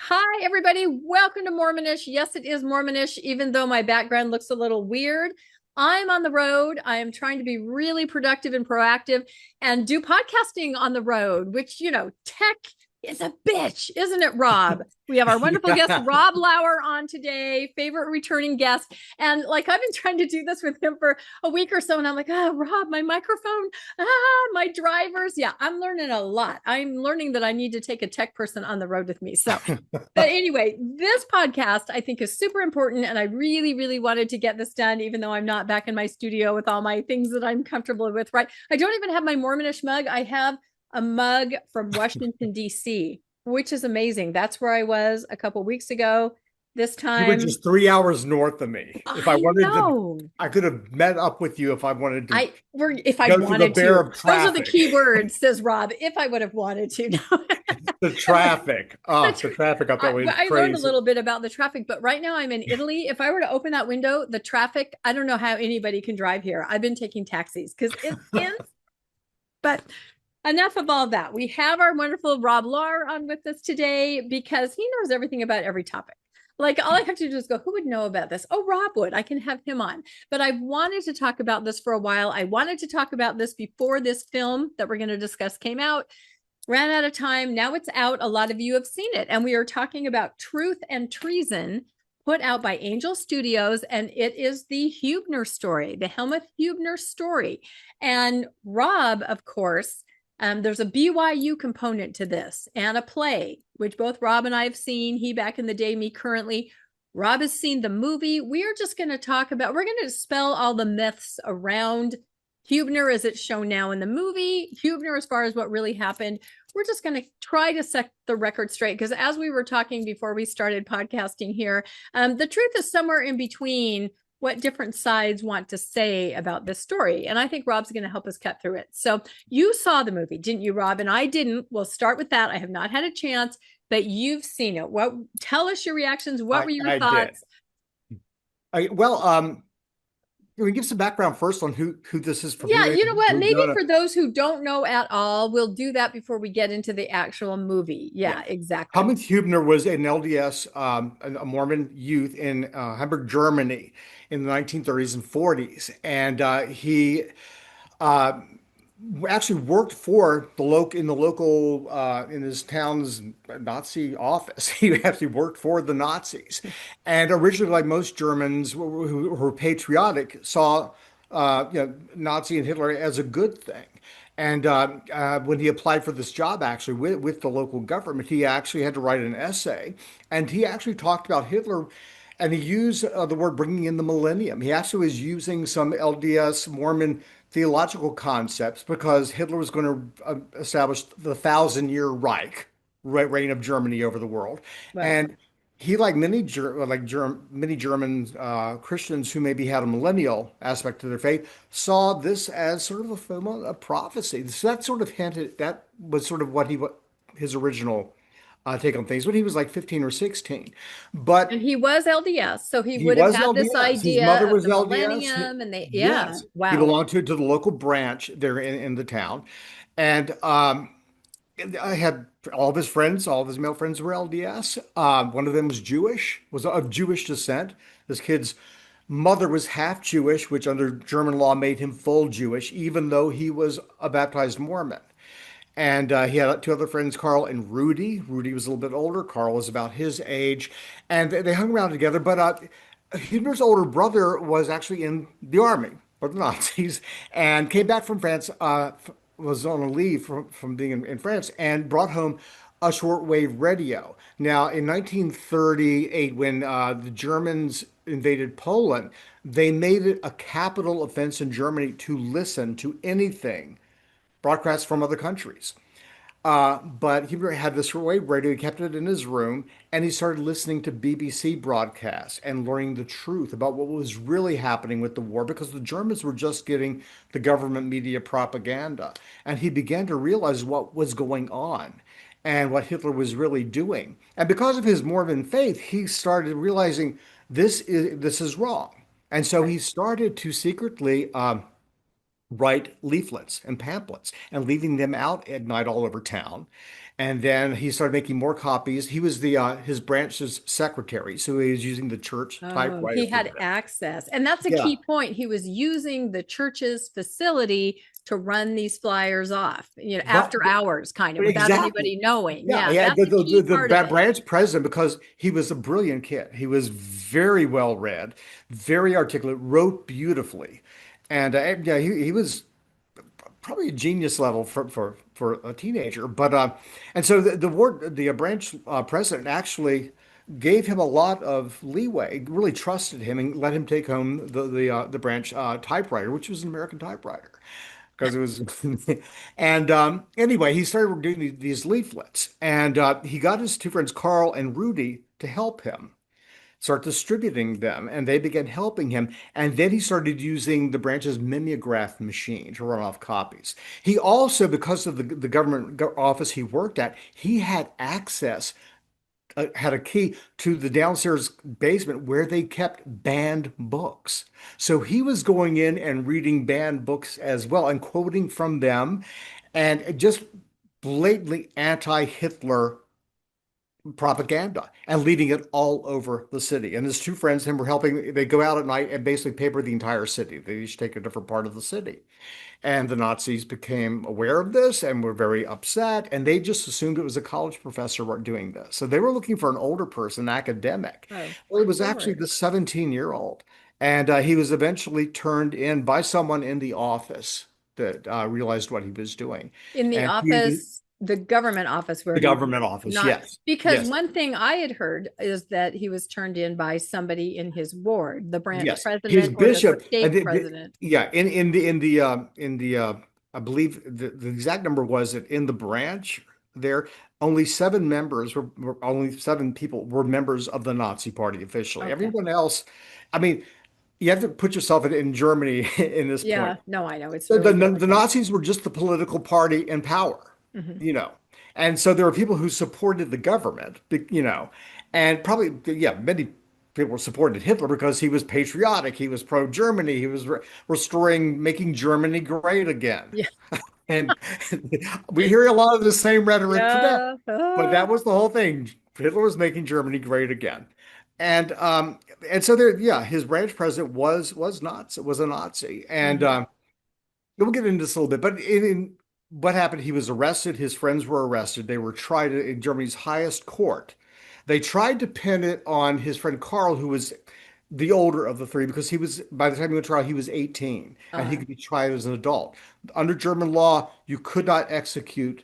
Hi, everybody. Welcome to Mormonish. Yes, it is Mormonish, even though my background looks a little weird. I'm on the road. I am trying to be really productive and proactive and do podcasting on the road, which, tech is a bitch, isn't it, Rob? We have our wonderful guest, Yeah. Rob Lauer, on today, favorite returning guest. And like, I've been trying to do this with him for a week or so. And I'm like, Rob, my microphone, my drivers. Yeah, I'm learning a lot. I'm learning that I need to take a tech person on the road with me. So, but anyway, this podcast I think is super important. And I really, really wanted to get this done, even though I'm not back in my studio with all my things that I'm comfortable with, right? I don't even have my Mormonish mug. I have a mug from Washington, D.C., which is amazing. That's where I was a couple weeks ago. This You were time, just 3 hours north of me. If I I wanted to, know. I could have met up with you if I wanted to If I go through the wanted bear to. of Those are the traffic. key words, says Rob. If I would have wanted to. The traffic. The traffic up that way is I learned a crazy. little bit about the traffic, but right now I'm in Italy. If I were to open that window, the traffic, I don't know how anybody can drive here. I've been taking taxis because it's in, but enough of all that. We have our wonderful Rob Lauer on with us today because he knows everything about every topic. Like all I have to do is go, who would know about this? Oh, Rob would. I can have him on. But I wanted to talk about this for a while. I wanted to talk about this before this film that we're going to discuss came out. Ran out of time. Now it's out. A lot of you have seen it. And we are talking about Truth and Treason, put out by Angel Studios. And it is the Hubener story, the Helmuth Hübener story. And Rob, of course, there's a BYU component to this and a play, which both Rob and I have seen. He back in the day, me currently. Rob has seen the movie. We're just going to talk about, we're going to dispel all the myths around Hubener as it's shown now in the movie, Hubener as far as what really happened. We're just going to try to set the record straight because as we were talking before we started podcasting here, the truth is somewhere in between what different sides want to say about this story. And I think Rob's going to help us cut through it. So you saw the movie, didn't you, Rob? And I didn't. We'll start with that. I have not had a chance, but you've seen it. Tell us your reactions. What were your I did. thoughts? Can we give some background first on who this is for Yeah, people you know what? who Maybe don't know? for those who don't know at all, we'll do that before we get into the actual movie. Yeah. Yeah, exactly. Helmuth Hubener was an LDS, a Mormon youth in Hamburg, Germany in the 1930s and 40s. And he uh, actually worked for the local in his town's Nazi office. He actually worked for the Nazis, and originally, like most Germans who were patriotic, saw Nazi and Hitler as a good thing. And when he applied for this job, actually with the local government, he actually had to write an essay, and he actually talked about Hitler. And he used the word bringing in the millennium. He actually was using some LDS Mormon theological concepts because Hitler was going to establish the thousand-year Reich, reign of Germany over the world, Right. and he, like many German Christians who maybe had a millennial aspect to their faith, saw this as sort of a fulfillment of prophecy. So that sort of hinted that was sort of what his original take on things when he was like 15 or 16. But And he was LDS, so he he would have was had this LDS. His mother idea of was the LDS. millennium and yeah, Yes, he wow. belonged to the local branch there in the town, and I had all of his friends, all of his male friends were LDS. One of them was Jewish, was of Jewish descent. This kid's mother was half Jewish, which under German law made him full Jewish, even though he was a baptized Mormon. And he had two other friends, Carl and Rudy. Rudy was a little bit older. Carl was about his age. And they hung around together. But Huber's older brother was actually in the army for the Nazis and came back from France, was on a leave from being in France, and brought home a shortwave radio. Now, in 1938, when the Germans invaded Poland, they made it a capital offense in Germany to listen to anything broadcasts from other countries. But he had this wave radio, he kept it in his room, and he started listening to BBC broadcasts and learning the truth about what was really happening with the war because the Germans were just getting the government media propaganda. And he began to realize what was going on and what Hitler was really doing. And because of his Mormon faith, he started realizing this is wrong. And so he started to secretly write leaflets and pamphlets and leaving them out at night all over town. And then he started making more copies. He was the his branch's secretary, so he was using the church Oh, typewriter he for had this. access. And that's a Yeah, key point. He was using the church's facility to run these flyers off, right. after hours, kind of without Exactly. anybody knowing. Yeah, Yeah, yeah. that's a key The part of it. branch president, because he was a brilliant kid. He was very well read, very articulate, wrote beautifully, and yeah, he was probably a genius level for a teenager. But and so the branch president actually gave him a lot of leeway, really trusted him, and let him take home the branch typewriter, which was an American typewriter. Because it was, and anyway, he started doing these leaflets, and he got his two friends, Carl and Rudy, to help him start distributing them, and they began helping him. And then he started using the branch's mimeograph machine to run off copies. He also, because of the government office he worked at, he had access, had a key to the downstairs basement where they kept banned books. So he was going in and reading banned books as well and quoting from them, and just blatantly anti-Hitler propaganda and leading it all over the city. And his two friends, him, were helping. They go out at night and basically paper the entire city. They each take a different part of the city. And the Nazis became aware of this and were very upset. And they just assumed it was a college professor doing this. So they were looking for an older person, academic. Oh, Well, it was actually Lord. the 17-year-old. And he was eventually turned in by someone in the office that realized what he was doing. In the And he, office, the government office where the he government office, not, yes. because Yes. one thing I had heard is that he was turned in by somebody in his ward, the branch Yes, his president or the bishop. stake president. Yeah, in the I believe the exact number was that in the branch there, only seven members were only seven people were members of the Nazi Party officially. Okay. Everyone else, I mean, you have to put yourself in Germany in this Yeah, point. no, I know it's The, really the difficult. Nazis were just the political party in power, Mhm. you know. And so there were people who supported the government, and probably, yeah, many people supported Hitler because he was patriotic, he was pro-Germany, he was restoring, making Germany great again. Yeah. And we hear a lot of the same rhetoric today, Yeah. but that was the whole thing. Hitler was making Germany great again. And so there, yeah, his branch president was a Nazi, and Mhm. we'll get into this a little bit, but what happened, he was arrested. His friends were arrested. They were tried in Germany's highest court. They tried to pin it on his friend Carl, who was the older of the three, because by the time he went to trial, he was 18 and he Uh, could be tried as an adult. Under German law, you could not execute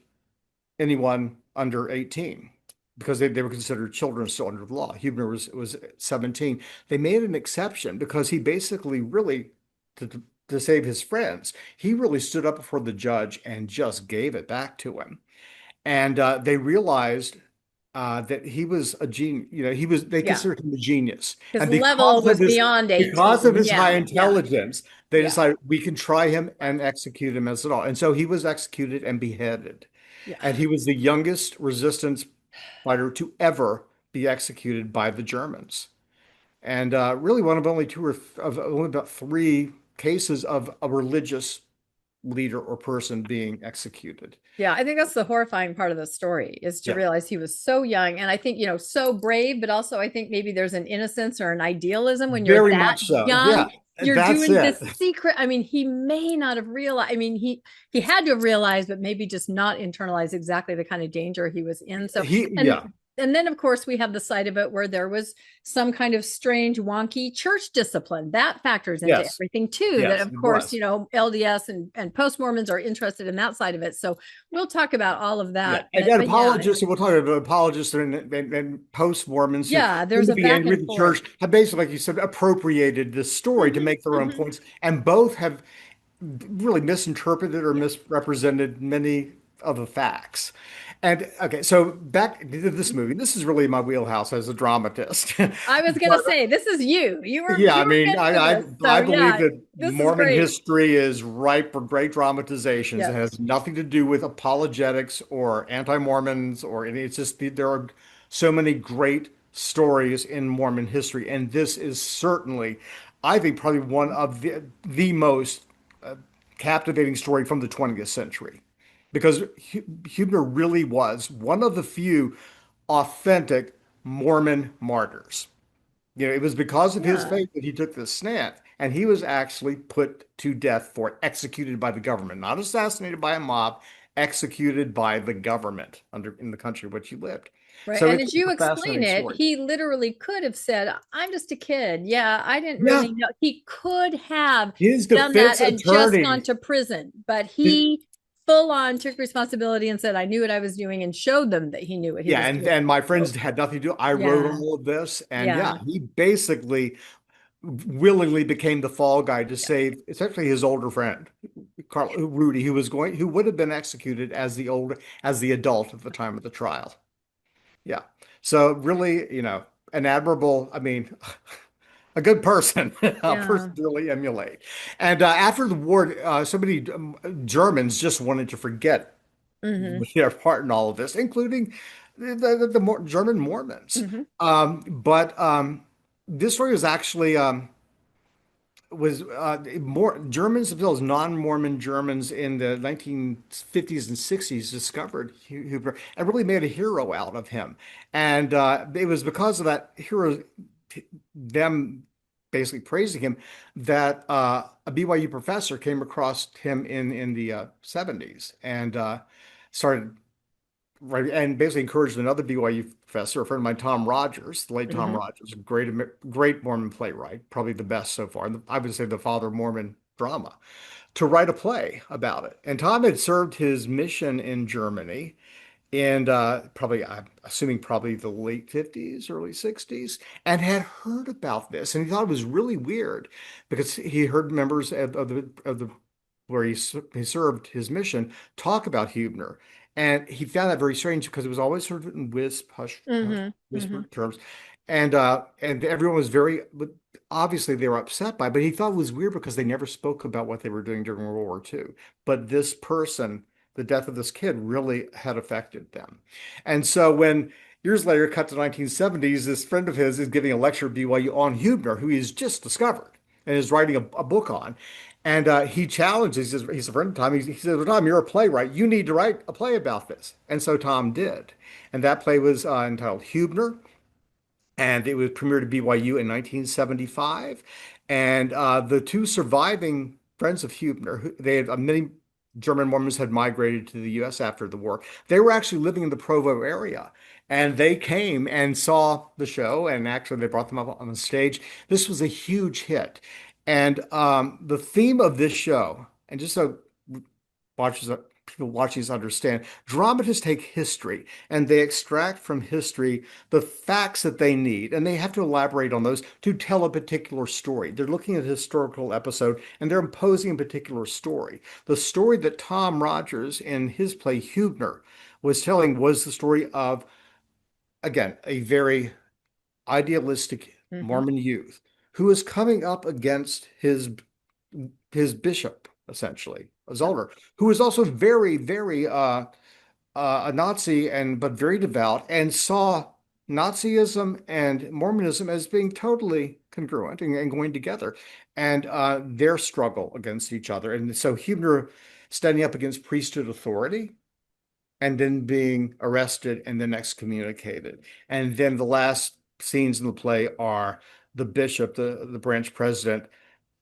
anyone under 18 because they were considered children still under the law. Hubener was 17. They made an exception because he basically really, to save his friends, he really stood up before the judge and just gave it back to him. And they realized that he was a genius. They yeah. considered him a genius. His And level was beyond because of 18. his high Yeah. Yeah. intelligence, they Yeah. decided we can try him and execute him as it all. And so he was executed and beheaded. Yeah. And he was the youngest resistance fighter to ever be executed by the Germans. And really one of only two or of only about three cases of a religious leader or person being executed. Yeah, I think that's the horrifying part of the story is to Yeah, realize he was so young. And I think, so brave, but also I think maybe there's an innocence or an idealism when you're very that much so. young. Yeah, You're that's doing it. this secret. I mean, he may not have realized. I mean, he had to have realized, but maybe just not internalize exactly the kind of danger he was in. So, and Yeah, and then of course we have the side of it where there was some kind of strange wonky church discipline that factors into yes, everything too, that yes, of it course was. LDS and post Mormons are interested in that side of it, so we'll talk about all of Yeah, that, and but yeah, apologists, and we'll talk about apologists and post-Mormons who yeah, seem there's to a be back angry and at the forth. church have basically, like you said, appropriated this story to Mhm, make their own mhm. points, and both have really misinterpreted or Yeah, misrepresented many of the facts. And okay, so back to this movie. This is really my wheelhouse as a dramatist. I was gonna But say this is you were yeah, I mean, meant for this, so I believe yeah, that this is Mormon great. history is ripe for great dramatizations. It Yes. has nothing to do with apologetics or anti-Mormons or any. It's just there are so many great stories in Mormon history, and this is certainly, I think, probably one of the most captivating story from the 20th century. because Hubener really was one of the few authentic Mormon martyrs. It was because of his Yeah. faith that he took this stand, and he was actually put to death for it, executed by the government, not assassinated by a mob, executed by the government under in the country in which he lived. Right. So And it's as you a explain fascinating it, story. he literally could have said, I'm just a kid. Yeah, I didn't Yeah, really know. He could have his done that defense and just gone attorney. to prison, but his- he full on took responsibility and said, I knew what I was doing and showed them that he knew what he yeah, was and doing. and my So, friends had nothing to do. I wrote yeah. all of this, and yeah, Yeah. he basically willingly became the fall guy to Yeah. save essentially his older friend, Rudy, who would have been executed as the adult at the time of the trial. Yeah. So really, an admirable, I mean, a good person, a Yeah. person to really emulate. And after the war, so many Germans just wanted to forget Hmm. their part in all of this, including the German Mormons. Hmm. But this story was more Germans themselves, non-Mormon Germans in the 1950s and 60s discovered Huber and really made a hero out of him. And it was because of that hero, them basically praising him, that a BYU professor came across him in the 70s and started right, and basically encouraged another BYU professor, a friend of mine, Tom Rogers, the late Tom Hmm. Rogers, a great Mormon playwright, probably the best so far. I would say the father of Mormon drama, to write a play about it. And Tom had served his mission in Germany in probably, I'm assuming probably the late 50s, early 60s, and had heard about this. And he thought it was really weird because he heard members of the where he served his mission talk about Hubener. And he found that very strange because it was always sort of in hush, Hmm. Hmm. whispered terms. And everyone was but obviously they were upset by it, but he thought it was weird because they never spoke about what they were doing during World War II. But this person, the death of this kid really had affected them. And so when years later, cut to 1970s, this friend of his is giving a lecture at BYU on Hubener, who he's just discovered and is writing a book on. And he challenges, he's a friend of Tom. He says, well, Tom, you're a playwright. You need to write a play about this. And so Tom did. And that play was entitled Hubener, and it was premiered at BYU in 1975. And the two surviving friends of Hubener, they had many German Mormons had migrated to the U.S. after the war. They were actually living in the Provo area, and they came and saw the show, and actually they brought them up on the stage. This was a huge hit, and the theme of this show, and just so watchers people watching this understand, dramatists take history and they extract from history the facts that they need, and they have to elaborate on those to tell a particular story. They're looking at a historical episode and they're imposing a particular story. The story that Tom Rogers in his play Hubener was telling was the story of, again, a very idealistic Hmm. Mormon youth who is coming up against his bishop, essentially, a Zollner, who is also very, very a Nazi and but very devout, and saw Nazism and Mormonism as being totally congruent and going together, and their struggle against each other. And so Hubener standing up against priesthood authority and then being arrested and then excommunicated. And then the last scenes in the play are the bishop, the branch president,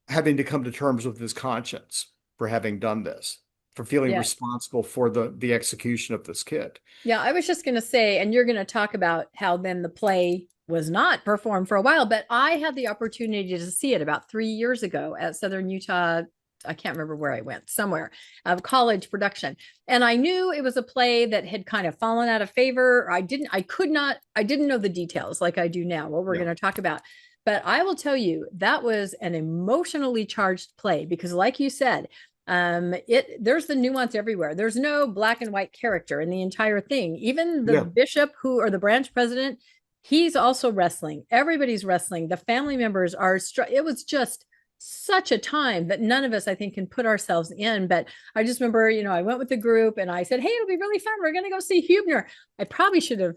having to come to terms with his conscience for having done this, for feeling Yeah. responsible for the execution of this kid. Yeah, I was just going to say, and you're going to talk about how then the play was not performed for a while, but I had the opportunity to see it about 3 years ago at Southern Utah. I can't remember where I went, somewhere of college production. And I knew it was a play that had kind of fallen out of favor. I didn't know the details like I do now, what we're Yeah. going to talk about. But I will tell you, that was an emotionally charged play because, like you said, there's the nuance everywhere. There's no black and white character in the entire thing. Even the Yeah. bishop or the branch president, he's also wrestling. Everybody's wrestling. The family members are it was just such a time that none of us, I think, can put ourselves in. But I just remember, I went with the group and I said, "Hey, it'll be really fun. We're going to go see Hubener." I probably should have,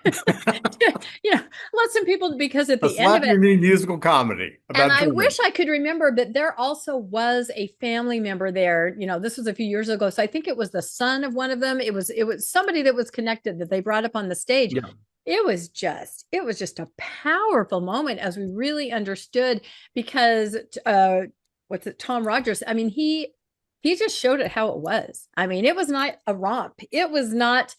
let some people, because at A the end of slap it, your knee musical comedy and about I wish freedom. I could remember, but there also was a family member there. This was a few years ago. So I think it was the son of one of them. It was somebody that was connected that they brought up on the stage. Yeah. It was just a powerful moment as we really understood, because what's it, Tom Rogers, I mean, he just showed it how it was. I mean, it was not a romp. It was not,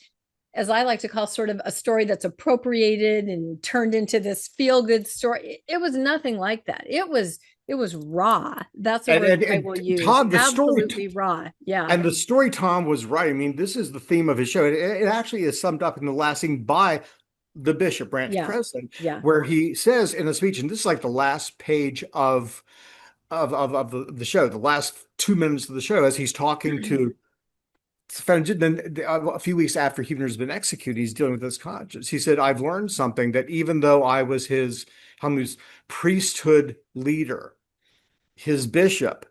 as I like to call, sort of a story that's appropriated and turned into this feel good story. It was nothing like that. It was raw. That's a And, word and, I will and use. Tom, the story, Absolutely raw. Yeah. and the story Tom was right. I mean, this is the theme of his show. It actually is summed up in the last scene by the bishop, branch Yeah. president, Yeah. where he says in a speech, and this is like the last page of the show, the last 2 minutes of the show, as he's talking to then a few weeks after Hubener's been executed, he's dealing with his conscience. He said, "I've learned something, that even though I was his Helmuth's priesthood leader, his bishop,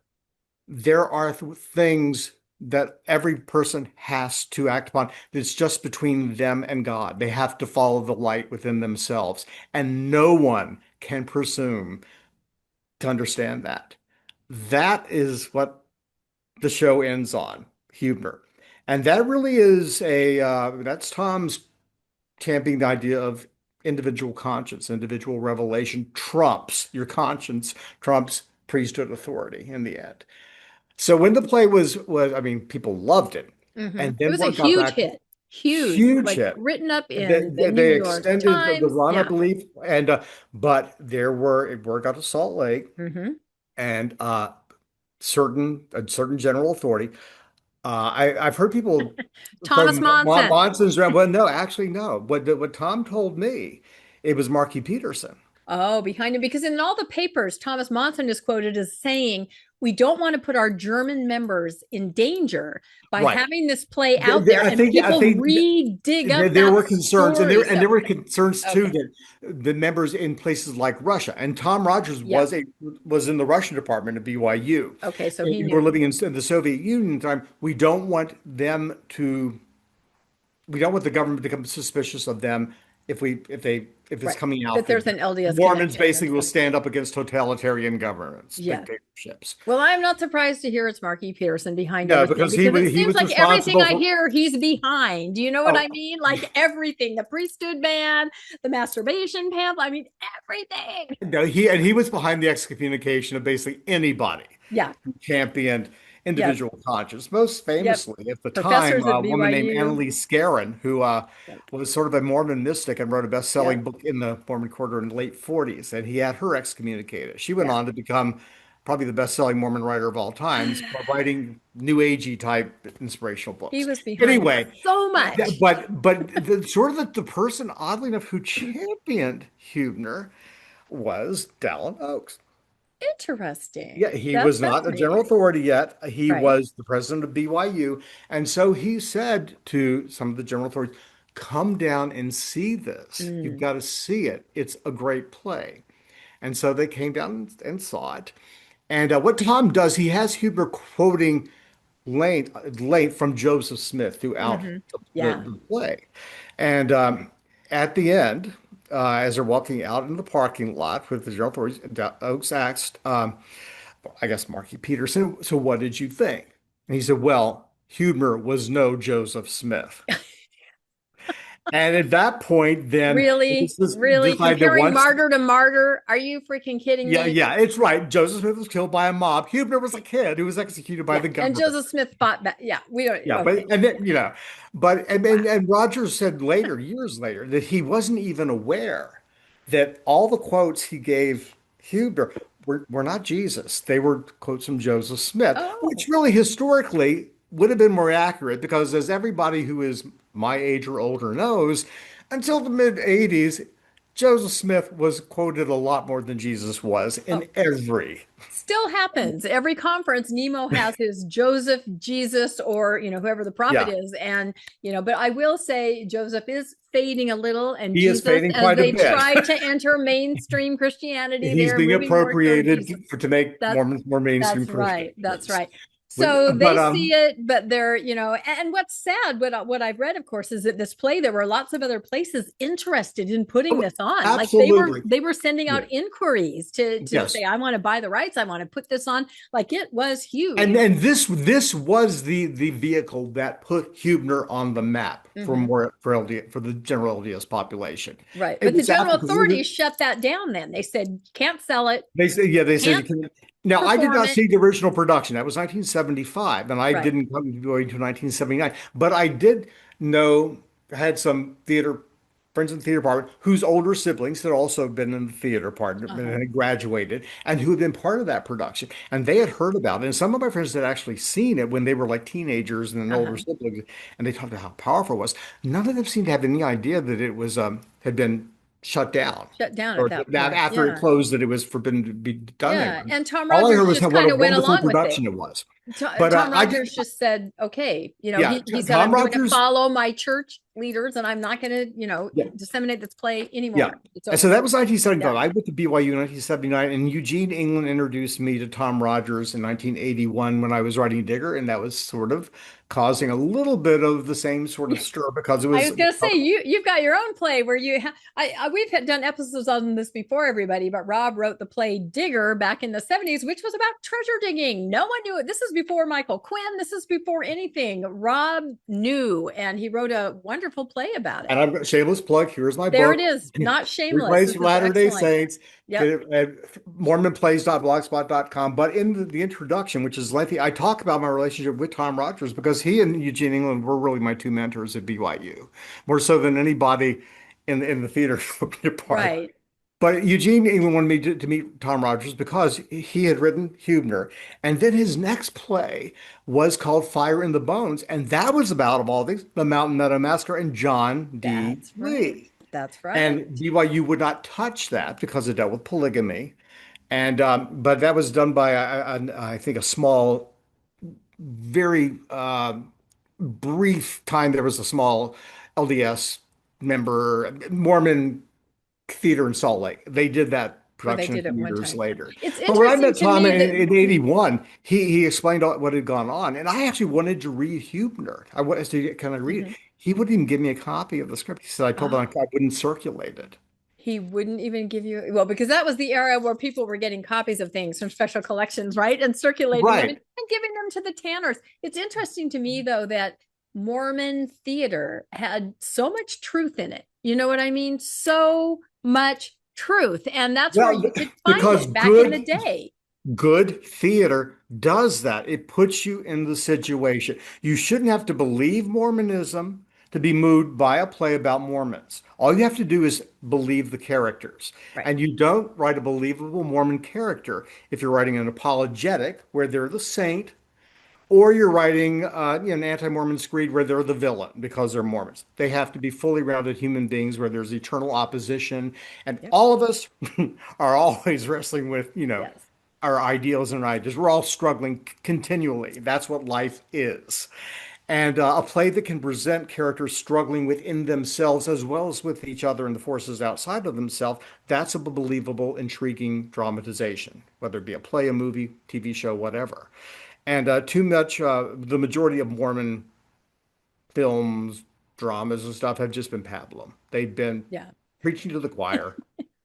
there are things that every person has to act upon. It's just between them and God. They have to follow the light within themselves, and no one can presume to understand that." That is what the show ends on, Hubener. And that really is that's Tom's championing the idea of individual conscience, individual revelation trumps your conscience, trumps priesthood authority in the end. So when the play was, I mean, people loved it. Mm-hmm. And It then was a word got huge back, hit. Huge, huge like hit. written up in the New They York extended the Times. run, I Yeah. believe, and but word got to Salt Lake, Mm-hmm. and a certain general authority. I've heard people Thomas from Monson. Monson's realm. Well, no, actually, no. What Tom told me, it was Marky Peterson. Oh, behind him. Because in all the papers, Thomas Monson is quoted as saying, "We don't want to put our German members in danger by Right. having this play out there I and think people re-dig up there that were concerns, and story." there So, were concerns too okay. that the members in places like Russia, and Tom Rogers Yeah. was in the Russian department at BYU. Okay. So And he we were knew. living in the Soviet Union at the time. We don't want the government to become suspicious of them if it's Right. coming That out that there's an LDS Mormons connection or basically will something. stand up against totalitarian governments, Yeah. dictatorships. Well, I'm not surprised to hear it's Marky Peterson behind No, everything, because because it he seems was like everything responsible I for. hear, he's behind. Do you know what Oh, I mean? Like everything, the priesthood ban, the masturbation pamphlet. I mean, everything. no, he was behind the excommunication of basically anybody Yeah. who championed Yep. individual conscience. Most Yep. famously, at the time, Professors at a woman named BYU. Annalise Scarron, who Yep. was sort of a Mormon mystic and wrote a best-selling Yep. book in the Mormon Quarter in the late 40s, and he had her excommunicated. She went Yeah. on to become probably the best-selling Mormon writer of all times, writing New Agey type inspirational He books. was behind Anyway, so much. but the sort of the person, oddly enough, who championed Hubener was Dallin Oaks. Yeah, Interesting. he That's was not a general fascinating. authority yet. He Right. was the president of BYU. And so he said to some of the general authorities, "Come down and see this. You've Mm. got to see it. It's a great play." And so they came down and saw it. And what Tom does, he has Huber quoting length from Joseph Smith throughout Hmm. the, Yeah. the play. And at the end, as they're walking out in the parking lot with the general authorities, Oakes asked, I guess, Marky Peterson, "So what did you think?" And he said, "Well, Hubener was no Joseph Smith." And at that point, then it Really? was just Really? decided that Comparing once, martyr to martyr? Are you freaking kidding yeah, me? yeah, it's right. Joseph Smith was killed by a mob. Hubener was a kid who was executed by Yeah. the And government. Joseph Smith fought back. Yeah. We don't. Yeah, but Okay. and then but Wow. and Rogers said later, years later, that he wasn't even aware that all the quotes he gave Huber were not Jesus. They were quotes from Joseph Smith, which Oh. really historically would have been more accurate because, as everybody who is my age or older knows, until the mid 80s, Joseph Smith was quoted a lot more than Jesus was Oh, in every. still happens. Every conference, Nemo has his Joseph, Jesus, or whoever the prophet Yeah, is, and but I will say Joseph is fading a little, and he is Jesus, fading as quite a they bit. try to enter mainstream Christianity, He's they're being moving more toward appropriated Jesus. to make That Mormons more mainstream that's right. That's Christians. right. So But they see it, but they're, and what's sad, what I've read, of course, is that this play, there were lots of other places interested in putting oh, this on. Like they were absolutely. they were sending Yeah. out inquiries to Yes. say, I want to buy the rights, I want to put this on. Like it was huge. And this was the vehicle that put Hubener on the map for Mhm. more for LD for the general LDS population. Right. It But the was general after because authorities shut that down then. They said, can't sell it, they said, yeah, they said you can't can. Now, I did perform not it. see the original production. That was 1975, and I Right. didn't come to go until 1979. But I did know, I had some theater friends in the theater department whose older siblings had also been in the theater department and Uh-huh. had graduated and who had been part of that production. And they had heard about it. And some of my friends had actually seen it when they were like teenagers and then older Uh-huh. siblings, and they talked about how powerful it was. None of them seemed to have any idea that it was had been shut down Shut down at or that that point. after it Yeah. closed that it was forbidden to be done Yeah. anymore. And Tom All I heard Rogers was just how what kind a of went wonderful along with it. production it was. But Tom I did, Rogers just said, okay, yeah, he said, Tom I'm going to Rogers, follow my church leaders and I'm not going to, yeah, disseminate this play yeah. anymore. It's And so over. that was Yeah. 1975. I went to BYU in 1979, and Eugene England introduced me to Tom Rogers in 1981 when I was writing Digger, and that was sort of causing a little bit of the same sort of stir because it I was was going to say you've got your own play where we've done episodes on this before, everybody, but Rob wrote the play Digger back in the 70s, which was about treasure digging. No one knew it. This is before Michael Quinn. This is before anything. Rob knew, and he wrote a wonderful play about it. and I'm shameless plug. Here's my There it book, is. Not shameless. Replays This for is Latter-day excellent. Saints. Get Yep. it at mormonplays.blogspot.com. But in the introduction, which is lengthy, I talk about my relationship with Tom Rogers because he and Eugene England were really my two mentors at BYU, more so than anybody in the theater department. Right. But Eugene even wanted me to meet Tom Rogers because he had written Hubener. And then his next play was called Fire in the Bones. And that was about, of all things, the Mountain Meadow Massacre and John D. That's right. Lee. That's right. And BYU would not touch that because it dealt with polygamy. And but that was done by, I think, a small, very brief time. There was a small LDS member, Mormon theater in Salt Lake. They did that Or they production a did it few one years time. later. It's But when I interesting met to Tom me in that 81, he explained what had gone on. And I actually wanted to read Hubener. I wanted to kind of read it. Mhm. He wouldn't even give me a copy of the script. He said, I told him Oh, I wouldn't circulate it. he wouldn't even give you, well, because that was the era where people were getting copies of things from special collections, right? And circulating them Right. and giving them to the tanners. It's interesting to me, though, that Mormon theater had so much truth in it. You know what I mean? So much truth. And that's where Well, you could find because it back in the day. good theater does that. It puts you in the situation. You shouldn't have to believe Mormonism to be moved by a play about Mormons. All you have to do is believe the characters. Right. And you don't write a believable Mormon character if you're writing an apologetic where they're the saint, or you're writing an anti-Mormon screed where they're the villain because they're Mormons. They have to be fully rounded human beings where there's eternal opposition. And Yep. all of us are always wrestling with, Yes. our ideals and ideas. We're all struggling continually. That's what life is. And a play that can present characters struggling within themselves as well as with each other and the forces outside of themselves, that's a believable, intriguing dramatization, whether it be a play, a movie, TV show, whatever. And too much, the majority of Mormon films, dramas, and stuff have just been pablum. They've been Yeah. preaching to the choir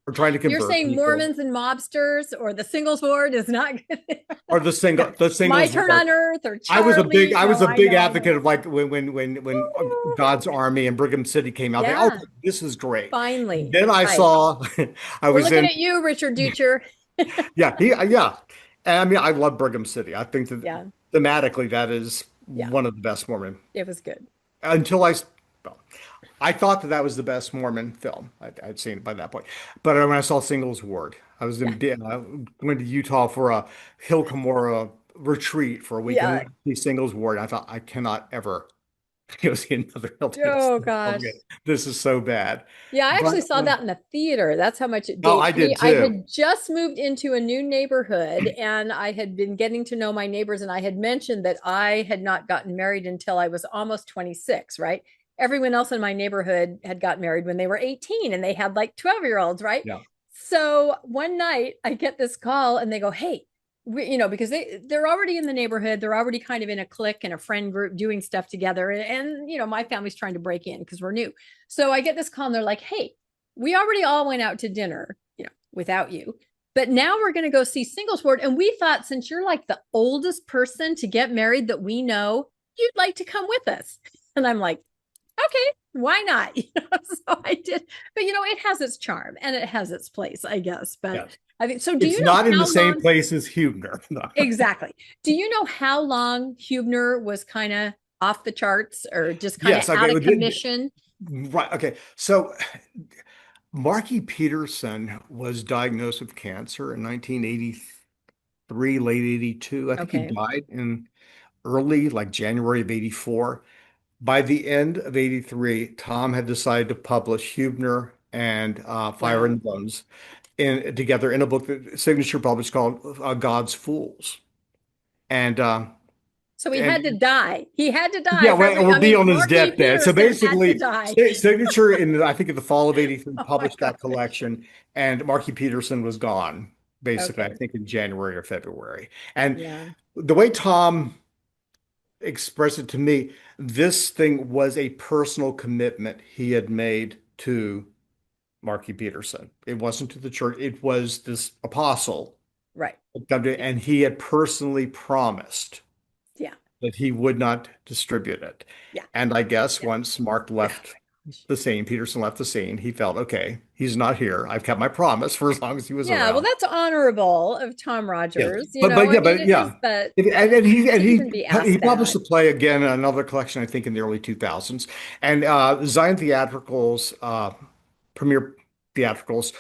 or trying to You're convert saying people, Mormons and mobsters or the singles word is not good. or the My singles Turn word. on Earth or I Charlie. was No, a I big know, I know. advocate of like when God's Army and Brigham City came out. They, oh, Yeah, this is great. finally. Then I Right. saw, I We're was looking in, at you, Richard Ducher. yeah. And I mean, I love Brigham City. I think that Yeah, thematically that is yeah, one of the best Mormon. it was good. Until well, I thought that that was the best Mormon film I'd seen by that point. But when I saw Singles Ward, I was Yeah, went to Utah for a Hill Cumorah retreat for a week and yeah. went to see Singles Ward. I thought I cannot ever It was another LDS. Oh gosh. Okay, this is so bad. Yeah, I But actually saw that in the theater. That's how much it no, dates I me. did I too. had just moved into a new neighborhood and I had been getting to know my neighbors. And I had mentioned that I had not gotten married until I was almost 26, right? Everyone else in my neighborhood had got married when they were 18 and they had like 12-year-olds, right? Yeah. So one night I get this call and they go, "Hey, because they're already in the neighborhood, they're already kind of in a clique and a friend group doing stuff together, and my family's trying to break in because we're new. So I get this call and they're like, "Hey, we already all went out to dinner, without you, but now we're going to go see Singles Ward, and we thought since you're like the oldest person to get married that we know, you'd like to come with us." And I'm like, "Okay, why not?" So I did, but it has its charm and it has its place, I guess. But Yes. I think so. Do It's you know not in the how same long? place as Hubener. No. Exactly. Do you know how long Hubener was kind of off the charts or just kind of Yes. Okay. out of commission? Right. Okay. So Marky Peterson was diagnosed with cancer in 1983, late 82. I think he Okay. died in early, like January of 84. By the end of 83, Tom had decided to publish Hubener and Fire Wow. and Bones together in a book that signature published called God's Fools. And So he had to and die. He had to die yeah, for well, every, we'll I be mean, on his Marky deathbed. So Peterson had to basically, die. Signature in I think in the fall of 83 Oh my published God. that collection, and Marky Peterson was gone. Basically, I Okay. think in January or February. And Yeah. the way Tom expressed it to me, this thing was a personal commitment he had made to Marky Peterson. It wasn't to the church, it was this apostle. Right. Yeah. And he had personally promised Yeah. that he would not distribute it. Yeah. And I guess Yeah. once Mark Oh left my gosh. the scene, Peterson left the scene, he felt, okay, he's not here. I've kept my promise for as long as he was Yeah. Well, around. that's honorable of Tom Yes. Rogers. But I yeah, mean, but it is, yeah. but And to even be he asked published that. the play again in another collection, I think in the early 2000s. And Zion Theatricals, Premier Theatricals,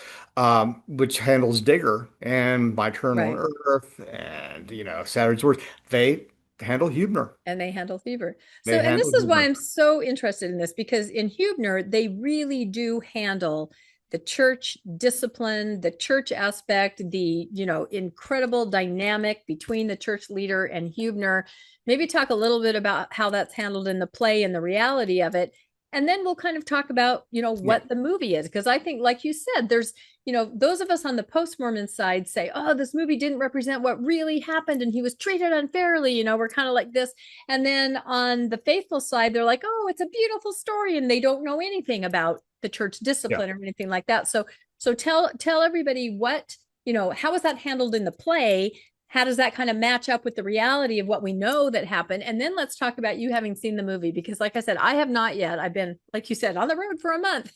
which handles Digger and My Turn on Right. Earth and Saturday's Wars, they handle Hubener. And they handle fever. So, They and this handle is why Hubener. I'm so interested in this because in Hubener, they really do handle the church discipline, the church aspect, the, incredible dynamic between the church leader and Hubener. Maybe talk a little bit about how that's handled in the play and the reality of it. And then we'll kind of talk about, Yeah. what the movie is. Because I think, like you said, there's those of us on the post-Mormon side say, "Oh, this movie didn't represent what really happened and he was treated unfairly." We're kind of like this. And then on the faithful side, they're like, "Oh, it's a beautiful story." And they don't know anything about the church Yeah. discipline or anything like that. So tell everybody how was that handled in the play? How does that kind of match up with the reality of what we know that happened? And then let's talk about you having seen the movie, because like I said, I have not yet. I've been, like you said, on the road for a month.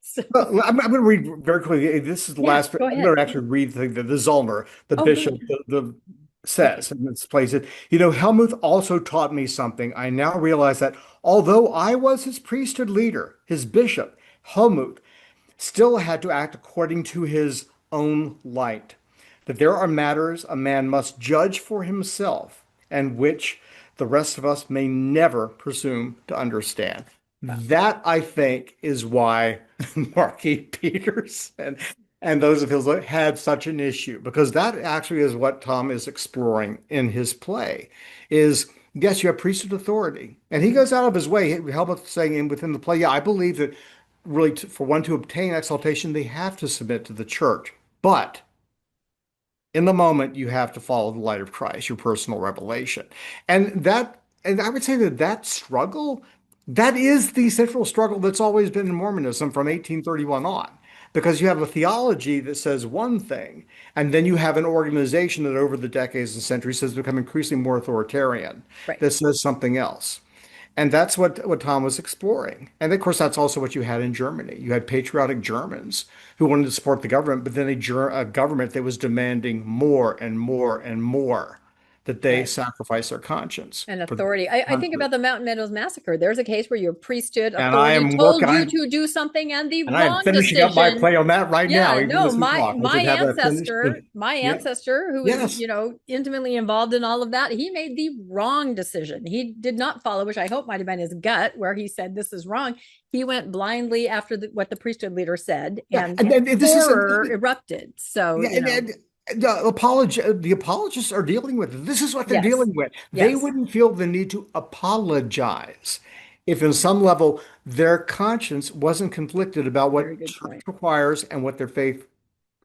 So Well, I'm going to read very quickly. This is the yeah, last. go I'm ahead. going to actually read the thing that the Zollner, the Oh, bishop, good. the Okay. says in this place. Helmuth also taught me something. I now realize that although I was his priesthood leader, his bishop, Helmuth still had to act according to his own light. That there are matters a man must judge for himself, and which the rest of us may never presume to understand. Wow. That, I think, is why Marky Peters and those of his had such an issue, because that actually is what Tom is exploring in his play. Is yes, you have priesthood authority, and he Mhm. goes out of his way. Helmut saying within the play, yeah, I believe that really for one to obtain exaltation, they have to submit to the church. But in the moment, you have to follow the light of Christ, your personal revelation. And I would say that struggle, that is the central struggle that's always been in Mormonism from 1831 on. Because you have a theology that says one thing, and then you have an organization that over the decades and centuries has become increasingly more authoritarian Right. that says something else. And that's what Tom was exploring. And of course, that's also what you had in Germany. You had patriotic Germans who wanted to support the government, but then a government that was demanding more and more and more that they Right. sacrifice their conscience And for the authority. I think country. about the Mountain Meadows Massacre. There's a case where your priesthood And I authority am told working, you to do something and the and I am wrong finishing up my decision. play on that right now, Yeah, even no, as we my talk. I my should have that finished. ancestor, my Yeah. ancestor, who was, Yes. intimately involved in all of that, he made the wrong decision. He did not follow, which I hope might have been his gut, where he said this is wrong. He went blindly after what the priesthood leader said, Yeah. and And this is horror erupted. So, yeah, and the apologists are dealing with it. This is what they're yes, dealing with. They yes, wouldn't feel the need to apologize if, in some level, their conscience wasn't conflicted about very what good church point. requires and what their faith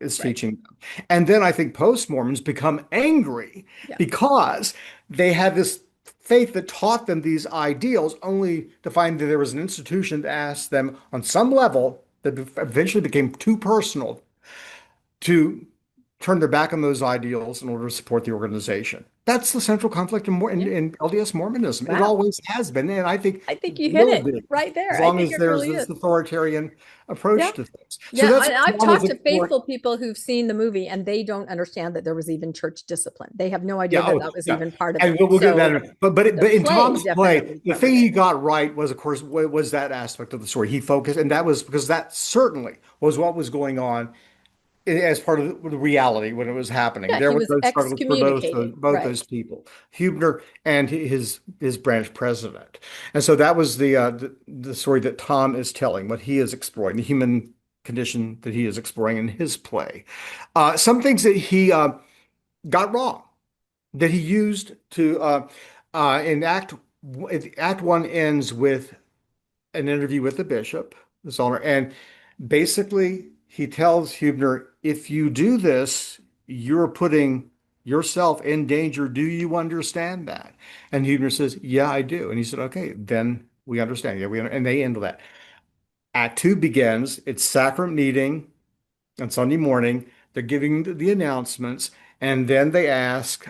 is Right. teaching them. And then I think post-Mormons become angry Yeah. because they had this faith that taught them these ideals, only to find that there was an institution that asked them on some level that eventually became too personal to turn their back on those ideals in order to support the organization. That's the central conflict Yeah. in LDS Mormonism. It Wow. always has been, and I think I think you hit will it be, right there. as I long think as it there's really this is. authoritarian Yeah. approach to things. So Yeah. that's And I've what Tom is talked to exploring. faithful people who've seen the movie and they don't understand that there was even church discipline. They have no idea Yeah, that oh, that was yeah, even part of and it. we'll get that. So the But in play Tom's definitely play, the covered thing it. he got right was, of course, was that aspect of the story. He focused, and that was because that certainly was what was going on as part of the reality when it was happening. Yeah. There He were was those struggles for excommunicated. both those Right. people, Hubener and his branch president. And so that was the story that Tom is telling, what he is exploring, the human condition that he is exploring in his play. Some things that he got wrong, that he used to in Act One ends with an interview with the bishop, this owner, and basically he tells Hubener, if you do this, you're putting yourself in danger. Do you understand that? And Hubener says, yeah, I do. And he said, okay, then we understand. Yeah, and they end that. Act two begins. It's sacrament meeting on Sunday morning. They're giving the announcements, and then they ask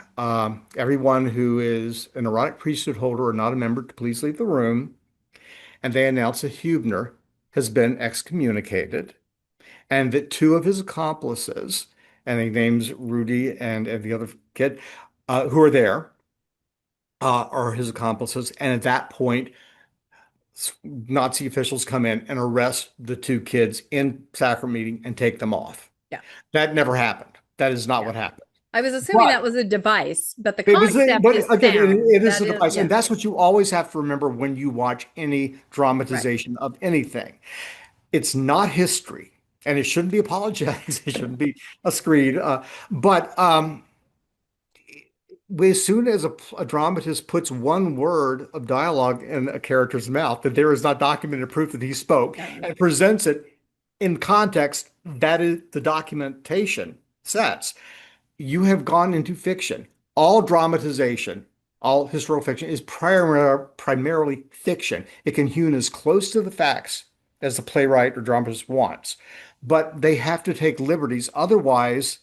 everyone who is an erotic priesthood holder or not a member to please leave the room. And they announce that Hubener has been excommunicated and that two of his accomplices, and he names Rudy and the other kid who are there, are his accomplices. And at that point, Nazi officials come in and arrest the two kids in sacrament meeting and take them off. Yeah. That never happened. That is not Yeah. what happened. I was assuming that But was a device, but the it was, concept but is again, sound. it is That a is, device, yeah. and that's what you always have to remember when you watch any Right. dramatization of anything. It's not history, and it shouldn't be apologized. It shouldn't be a screed. But as soon as a dramatist puts one word of dialogue in a character's mouth that there is not documented proof that he spoke Um, and presents it in context, that is the documentation sets. You have gone into fiction. All dramatization, all historical fiction is primarily fiction. It can hewn as close to the facts as the playwright or dramatist wants, but they have to take liberties. Otherwise,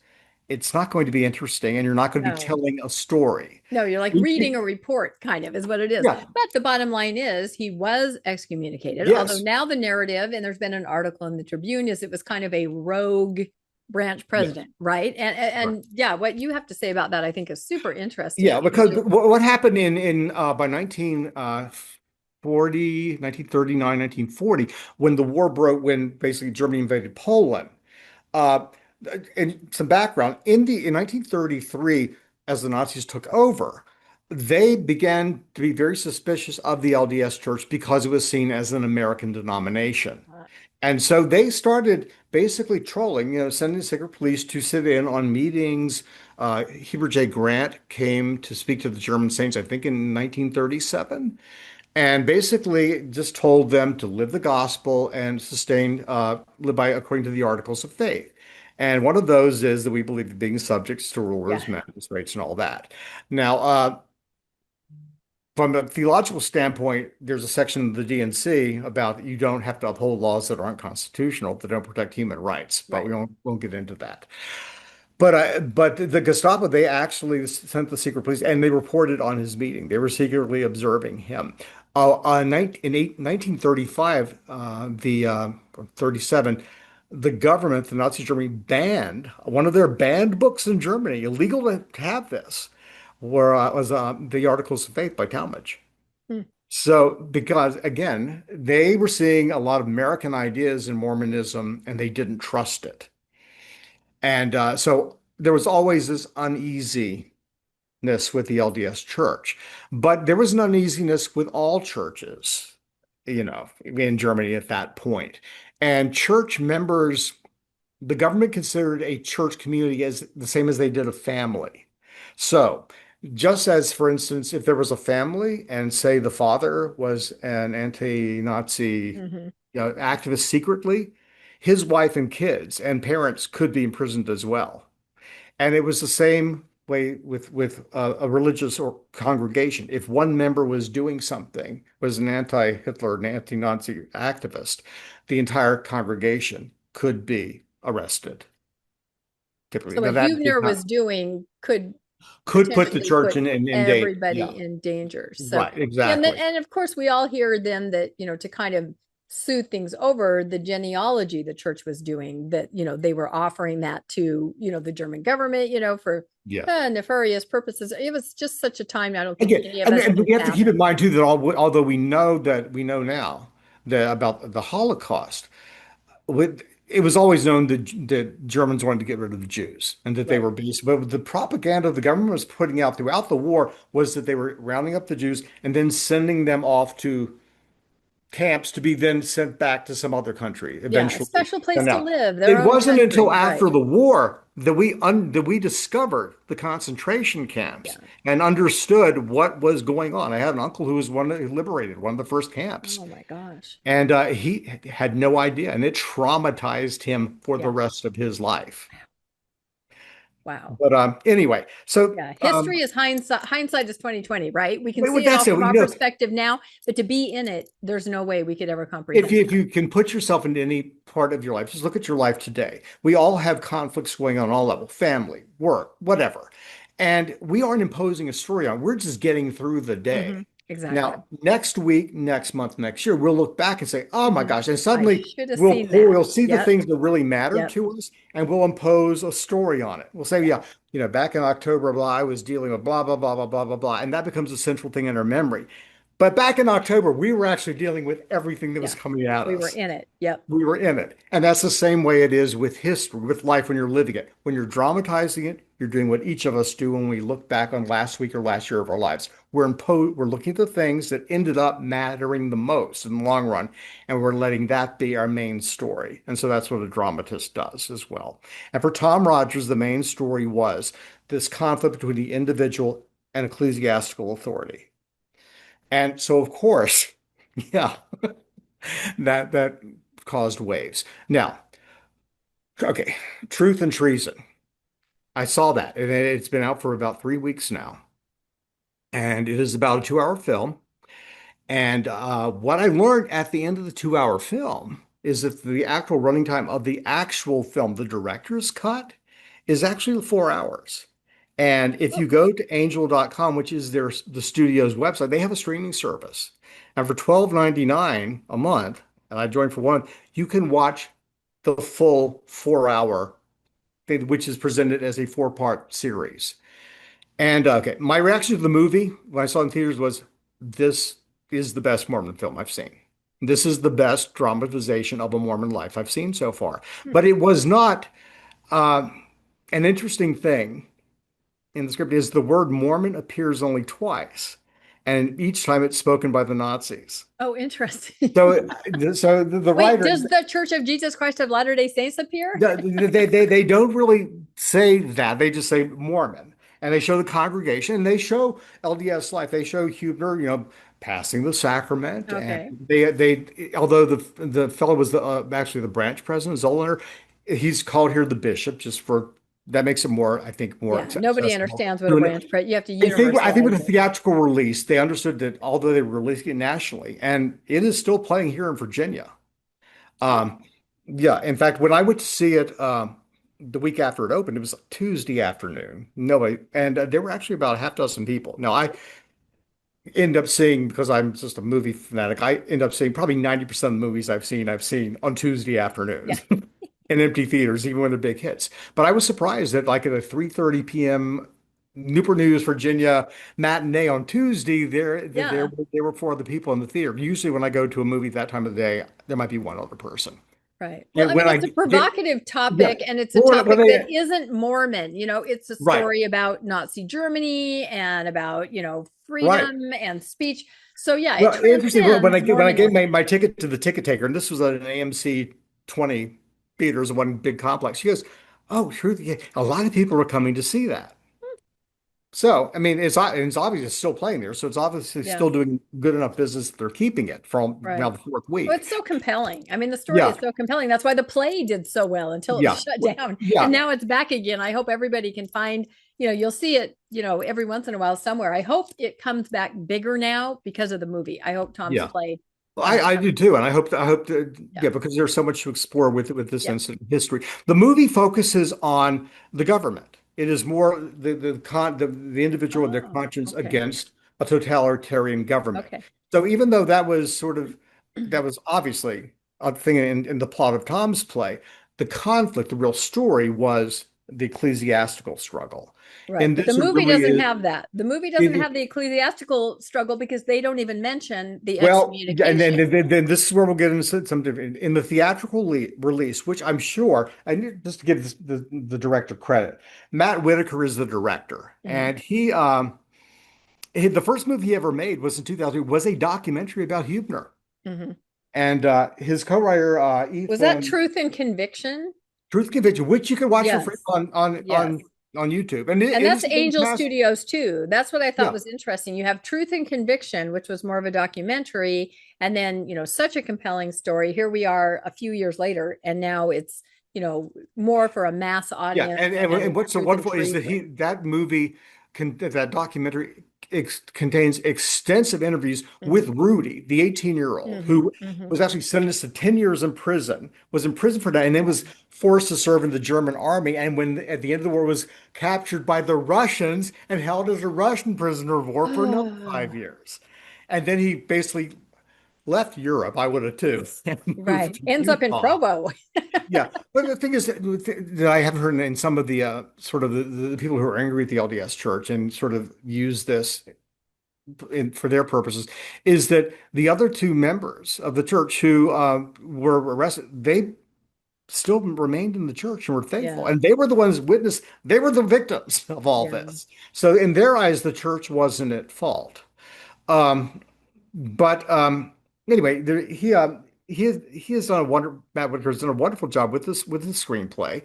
it's not going to be interesting and you're not going to be no. telling a story. No, you're like reading a report, kind of, is what it is. Yeah, But the bottom line is he was excommunicated. Although yes, now the narrative, and there's been an article in the Tribune, is it was kind of a rogue branch yes. president, right? Right. And yeah, what you have to say about that, I think, is super Yeah, interesting. And because just what happened in by 1940, 1939, 1940, when the war broke, when basically Germany invaded Poland. Uh, and some background, in 1933, as the Nazis took over, they began to be very suspicious of the LDS Church because it was seen as an American denomination. And so they started basically trolling, sending secret police to sit in on meetings. Heber J. Grant came to speak to the German saints, I think in 1937, and basically just told them to live the gospel and live by according to the articles of faith. And one of those is that we believe in being subjects to yeah, rulers, magistrates, and all that. Now, from a theological standpoint, there's a section of the DNC about you don't have to uphold laws that aren't constitutional, that don't protect human rights, but right. we won't get into that. But the Gestapo, they actually sent the secret police and they reported on his meeting. They were secretly observing him. In 1935, 37, the government, the Nazi Germany, banned one of their banned books in Germany, illegal to have this, was the Articles of Faith by Talmage. Hmm. So, because again, they were seeing a lot of American ideas in Mormonism and they didn't trust it. And so there was always this uneasiness with the LDS Church. But there was an uneasiness with all churches, in Germany at that point. And church members, the government considered a church community as the same as they did a family. So, just as, for instance, if there was a family and say the father was an anti-Nazi, Hmm. activist secretly, his wife and kids and parents could be imprisoned as well. And it was the same way with a religious or congregation. If one member was doing something, was an anti-Hitler, an anti-Nazi activist, the entire congregation could be arrested. Typically, So now what that did Hubener not was doing could could put the potentially church put in danger. Yeah, everybody in danger. So right, yeah, exactly. and of course we all hear then that, to kind of soothe things over, the genealogy the church was doing, that, they were offering that to, the German government, for Yeah. nefarious purposes. It was just such a time I don't think Again, any of and, us and can we have to keep in fathom. mind too that although we know now that about the Holocaust, it was always known that Germans wanted to get rid of the Jews and that they Right. were beasts. But the propaganda the government was putting out throughout the war was that they were rounding up the Jews and then sending them off to camps to be then sent back to some other country Yeah, a eventually. special And place to now, live, their it own wasn't until country. after Right. the war that we discovered the concentration camps Yeah. and understood what was going on. I had an uncle who was who liberated one of the first camps, Oh my gosh. and he had no idea, and it traumatized him for the Yeah. rest of his life. Wow. But anyway, so Yeah, history is hindsight. Hindsight is 2020, right? We can see it that's all it. from our perspective now, but to be in it, there's no way we could ever If comprehend you, if that. you can put yourself into any part of your life, just look at your life today. We all have conflicts going on all levels, family, work, whatever. And we aren't imposing a story on. We're just getting through the Hmm. day. Exactly. Now, next week, next month, next year, we'll look back and say, "Oh my Hmm. gosh!" And I suddenly should have seen that. we'll see the Yep. things that really mattered Yep. to us, and we'll impose a story on it. We'll say, Yeah. "Yeah, back in October, blah, I was dealing with blah blah blah blah blah blah blah," and that becomes a central thing in our memory. But back in October, we were actually dealing with everything that was Yeah. coming at We were us. in it. Yep. We were in it. And that's the same way it is with history, with life when you're living it. When you're dramatizing it, you're doing what each of us do when we look back on last week or last year of our lives. We're looking at the things that ended up mattering the most in the long run, and we're letting that be our main story. And so that's what a dramatist does as well. And for Tom Rogers, the main story was this conflict between the individual and ecclesiastical authority. And so, of course, yeah, that caused waves. Now, okay, Truth and Treason. I saw that, and it's been out for about 3 weeks now, and it is about a 2-hour film. And what I learned at the end of the 2-hour film is that the actual running time of the actual film, the director's cut, is actually 4 hours. And if you go to angel.com, which is the studio's website, they have a streaming service. And for $12.99 a month, and I joined for one, you can watch the full 4 hour thing, which is presented as a four-part series. And okay, my reaction to the movie when I saw it in theaters was this is the best Mormon film I've seen. This is the best dramatization of a Mormon life I've seen so far. Hmm. But it was not uh, an interesting thing in the script is the word Mormon appears only twice, and each time it's spoken by the Nazis. Oh, interesting. So, the Wait, writer does the Church of Jesus Christ of Latter-day Saints appear? they don't really say that. They just say Mormon, and they show the congregation, and they show LDS life. They show Hubener, passing the sacrament, and Okay. they although the fellow was actually the branch president, Zollner, he's called here the bishop just for that makes it more, I think, more Yeah. Nobody accessible. understands what a branch press. You have to I think with universalize the it. theatrical release, they understood that although they were releasing it nationally, and it is still playing here in Virginia. Oh, Um, yeah, in fact, when I went to see it the week after it opened, it was Tuesday afternoon. Nobody, and there were actually about a half dozen people. Now, I end up seeing, because I'm just a movie fanatic, I end up seeing probably 90% of the movies I've seen on Tuesday yeah. afternoons in empty theaters, even when they're big hits. But I was surprised that like at a 3:30 p.m. Newport News, Virginia matinee on Tuesday, Yeah. there were four other people in the theater. Usually, when I go to a movie that time of the day, there might be one other person. Right. Well, And I mean, when I it's a get, provocative yeah, topic, and it's a well, when topic that they, isn't Mormon. It's a right, story about Nazi Germany and about, right. freedom and speech. So yeah, it Well, interesting. Well, transcends when I gave Mormonism. my ticket to the ticket taker, and this was at an AMC 20 theaters, one big complex, she goes, "Oh, sure, yeah, a lot of people are coming to see that." So, I mean, it's obviously still playing there, so it's obviously Yeah, still doing good enough business that they're keeping it from now right. the fourth Well, week. it's so compelling. I mean, the story is Yeah, so compelling. That's why the play did so well until it was yeah, shut down. And yeah, now it's back again. I hope everybody can find, you'll see it, every once in a while somewhere. I hope it comes back bigger now because of the movie. I hope Tom's yeah. play Well, I comes. do too, and I hope to, Yeah. yeah, because there's so much to explore with this Yeah. incident history. The movie focuses on the government. It is more the individual and their Oh, conscience okay. against a totalitarian government. Okay. So even though that was obviously a thing in the plot of Tom's play, the conflict, the real story was the ecclesiastical struggle. Right. And But the this movie really doesn't is. have that. The movie doesn't have the ecclesiastical struggle because they don't even mention the Well, yeah, and excommunication. then this is where we'll get into some different in the theatrical release, which I'm sure, I need just to give the director credit. Matt Whitaker is the director, Mhm. and the first movie he ever made was in 2000, was a documentary about Hubener, Mhm. and his co-writer Was that Ethan Truth and Conviction? Truth Conviction, which you can watch for free Yes. Yes. on YouTube, and And it that's is a Angel fantastic, Studios too. That's what I thought yeah. was interesting. You have Truth and Conviction, which was more of a documentary, and then, such a compelling story. Here we are a few years later, and now it's, more for a mass Yeah, audience, and and it's what's so Truth and wonderful is that Treason. that movie that documentary contains extensive interviews with Mhm. Rudy, the 18-year-old Mhm. who Mhm. was actually sentenced to 10 years in prison, was in prison for that, and then Yeah. was forced to serve in the German army, and when at the end of the war was captured by the Russians and held as a Russian prisoner of war for another 5 years, and then he basically left Europe. I would have too, and moved Right. to Ends up in Utah. Provo. Yeah, but the thing is that I haven't heard in some of the sort of the people who are angry at the LDS Church and sort of use this for their purposes is that the other two members of the church who were arrested, they still remained in the church and were faithful, Yeah. and they were the ones witness. They were the victims of all Yeah. this. So in their eyes, the church wasn't at fault. Um, but anyway, he has done a Matt Whitaker has done a wonderful job with the screenplay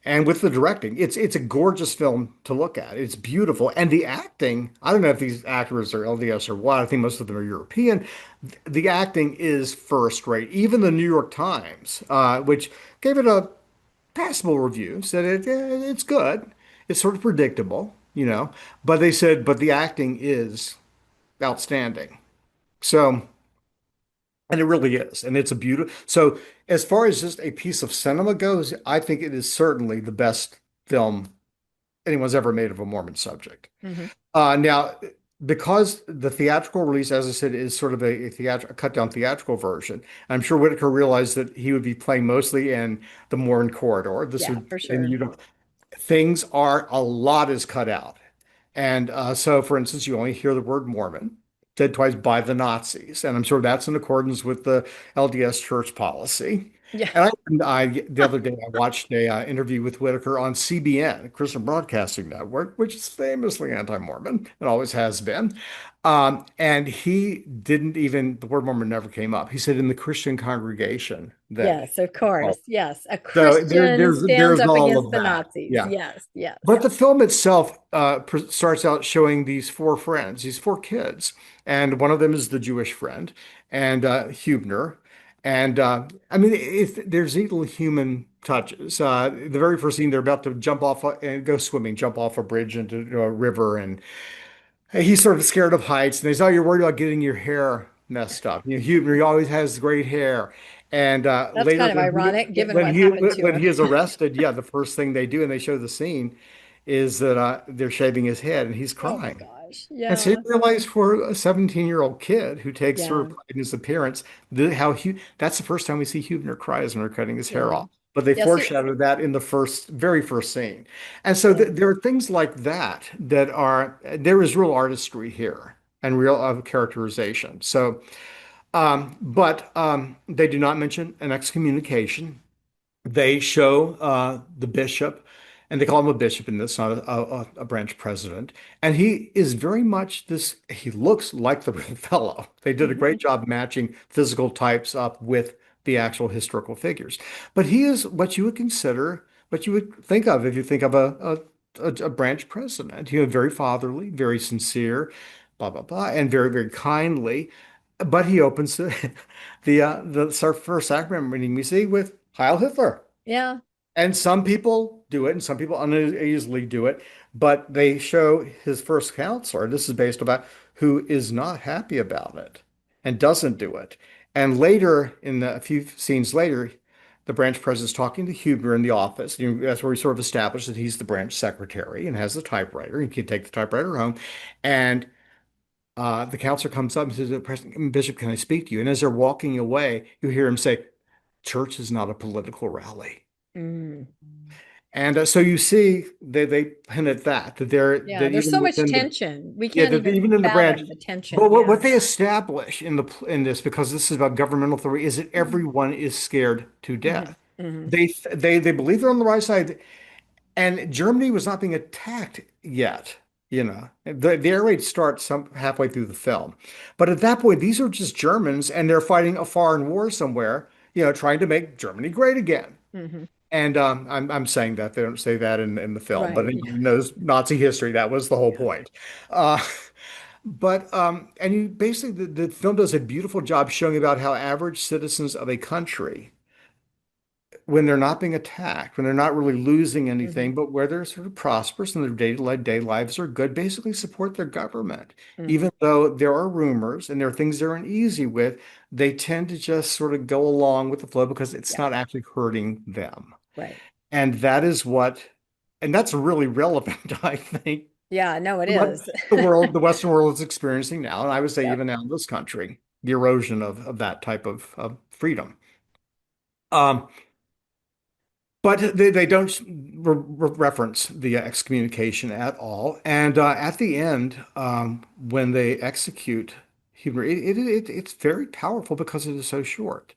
and with the directing. It's a gorgeous film to look at. It's beautiful, and the acting. I don't know if these actors are LDS or what. I think most of them are European. The acting is first rate. Even the New York Times, which gave it a passable review, said it's good. It's sort of predictable, but they said, but the acting is outstanding. So, and it really is. And it's a beautiful. So, as far as just a piece of cinema goes, I think it is certainly the best film anyone's ever made of a Mormon subject. Mhm. Now, because the theatrical release, as I said, is sort of a cut down theatrical version, I'm sure Whitaker realized that he would be playing mostly in the Mormon corridor. This Yeah, would, for and sure. you know, things are a lot is cut out. And so, for instance, you only hear the word Mormon said twice by the Nazis. And I'm sure that's in accordance with the LDS church policy. Yeah. The other day, I watched a interview with Whitaker on CBN, Christian Broadcasting Network, which is famously anti-Mormon and always has been. And he didn't even, the word Mormon never came up. He said in the Christian congregation that, Yes, of oh, course. Yes. A so Christian stands there's up all against of the that. Nazis. Yeah. Yes, yes. But the film itself starts out showing these four friends, these four kids, and one of them is the Jewish friend, and Hubener. And I mean, there's little human touches. The very first scene, they're about to jump off and go swimming, jump off a bridge into a river, and he's sort of scared of heights. And they say, "Oh, you're worried about getting your hair messed up." Hubener, he always has great hair. And That's later, kind of ironic given what happened to when him. he is arrested, yeah, the first thing they do, and they show the scene, is that they're shaving his head, and he's Oh my crying. gosh. And so you Yeah. realize for a 17-year-old kid who takes sort Yeah. of pride in his appearance, that's the first time we see Hubener cry is when they're cutting his hair Yeah. off. but they Yes, foreshadowed that in the very first scene. And so yeah. there are things like that there is real artistry here and real characterization. So, but they do not mention an excommunication. They show the bishop, and they call him a bishop in this, not a branch president. And he is very much this, he looks like the real fellow. They did a great job matching physical types up with the actual historical figures. But he is what you would consider, what you would think of if you think of a branch president. He was very fatherly, very sincere, blah, blah, blah, and very, very kindly. But he opens the first sacrament meeting we see with Heil Hitler. Yeah. And some people do it, and some people uneasily do it. But they show his first counselor. This is based about who is not happy about it and doesn't do it. And later, a few scenes later, the branch president is talking to Hubener in the office. That's where we sort of establish that he's the branch secretary and has the typewriter. He can take the typewriter home. And the counselor comes up and says, Bishop, can I speak to you? And as they're walking away, you hear him say, church is not a political rally. Mm. And so you see they hint at Yeah, that there's even so much within the tension. We yeah can't that even even in the branch, fathom the tension. but Yeah. what they establish in this, because this is about governmental authority, is that everyone is scared to Hmm. death. Hmm. They believe they're on the right side. And Germany was not being attacked yet. The air raid starts some halfway through the film. But at that point, these are just Germans and they're fighting a foreign war somewhere, trying to make Germany great again. Hmm. And I'm saying that they don't say that in the film, but Right. anyone who knows Nazi history, that was the whole Yeah. point. Uh, but and you basically the film does a beautiful job showing about how average citizens of a country, when they're not being attacked, when they're not really losing Hmm. anything, but where they're sort of prosperous and their day-to-day lives are good, basically support their government. Hmm. Even though there are rumors and there are things they're uneasy with, they tend to just sort of go along with the flow because it's Yeah. not actually hurting them. Right. And and that's really relevant, I think, Yeah. No, it to what is. the Western world is experiencing now. And I would say Yep. even now in this country, the erosion of that type of freedom. Um, But they don't reference the excommunication at all. And at the end, when they execute Hubener, it's very powerful because it is so short.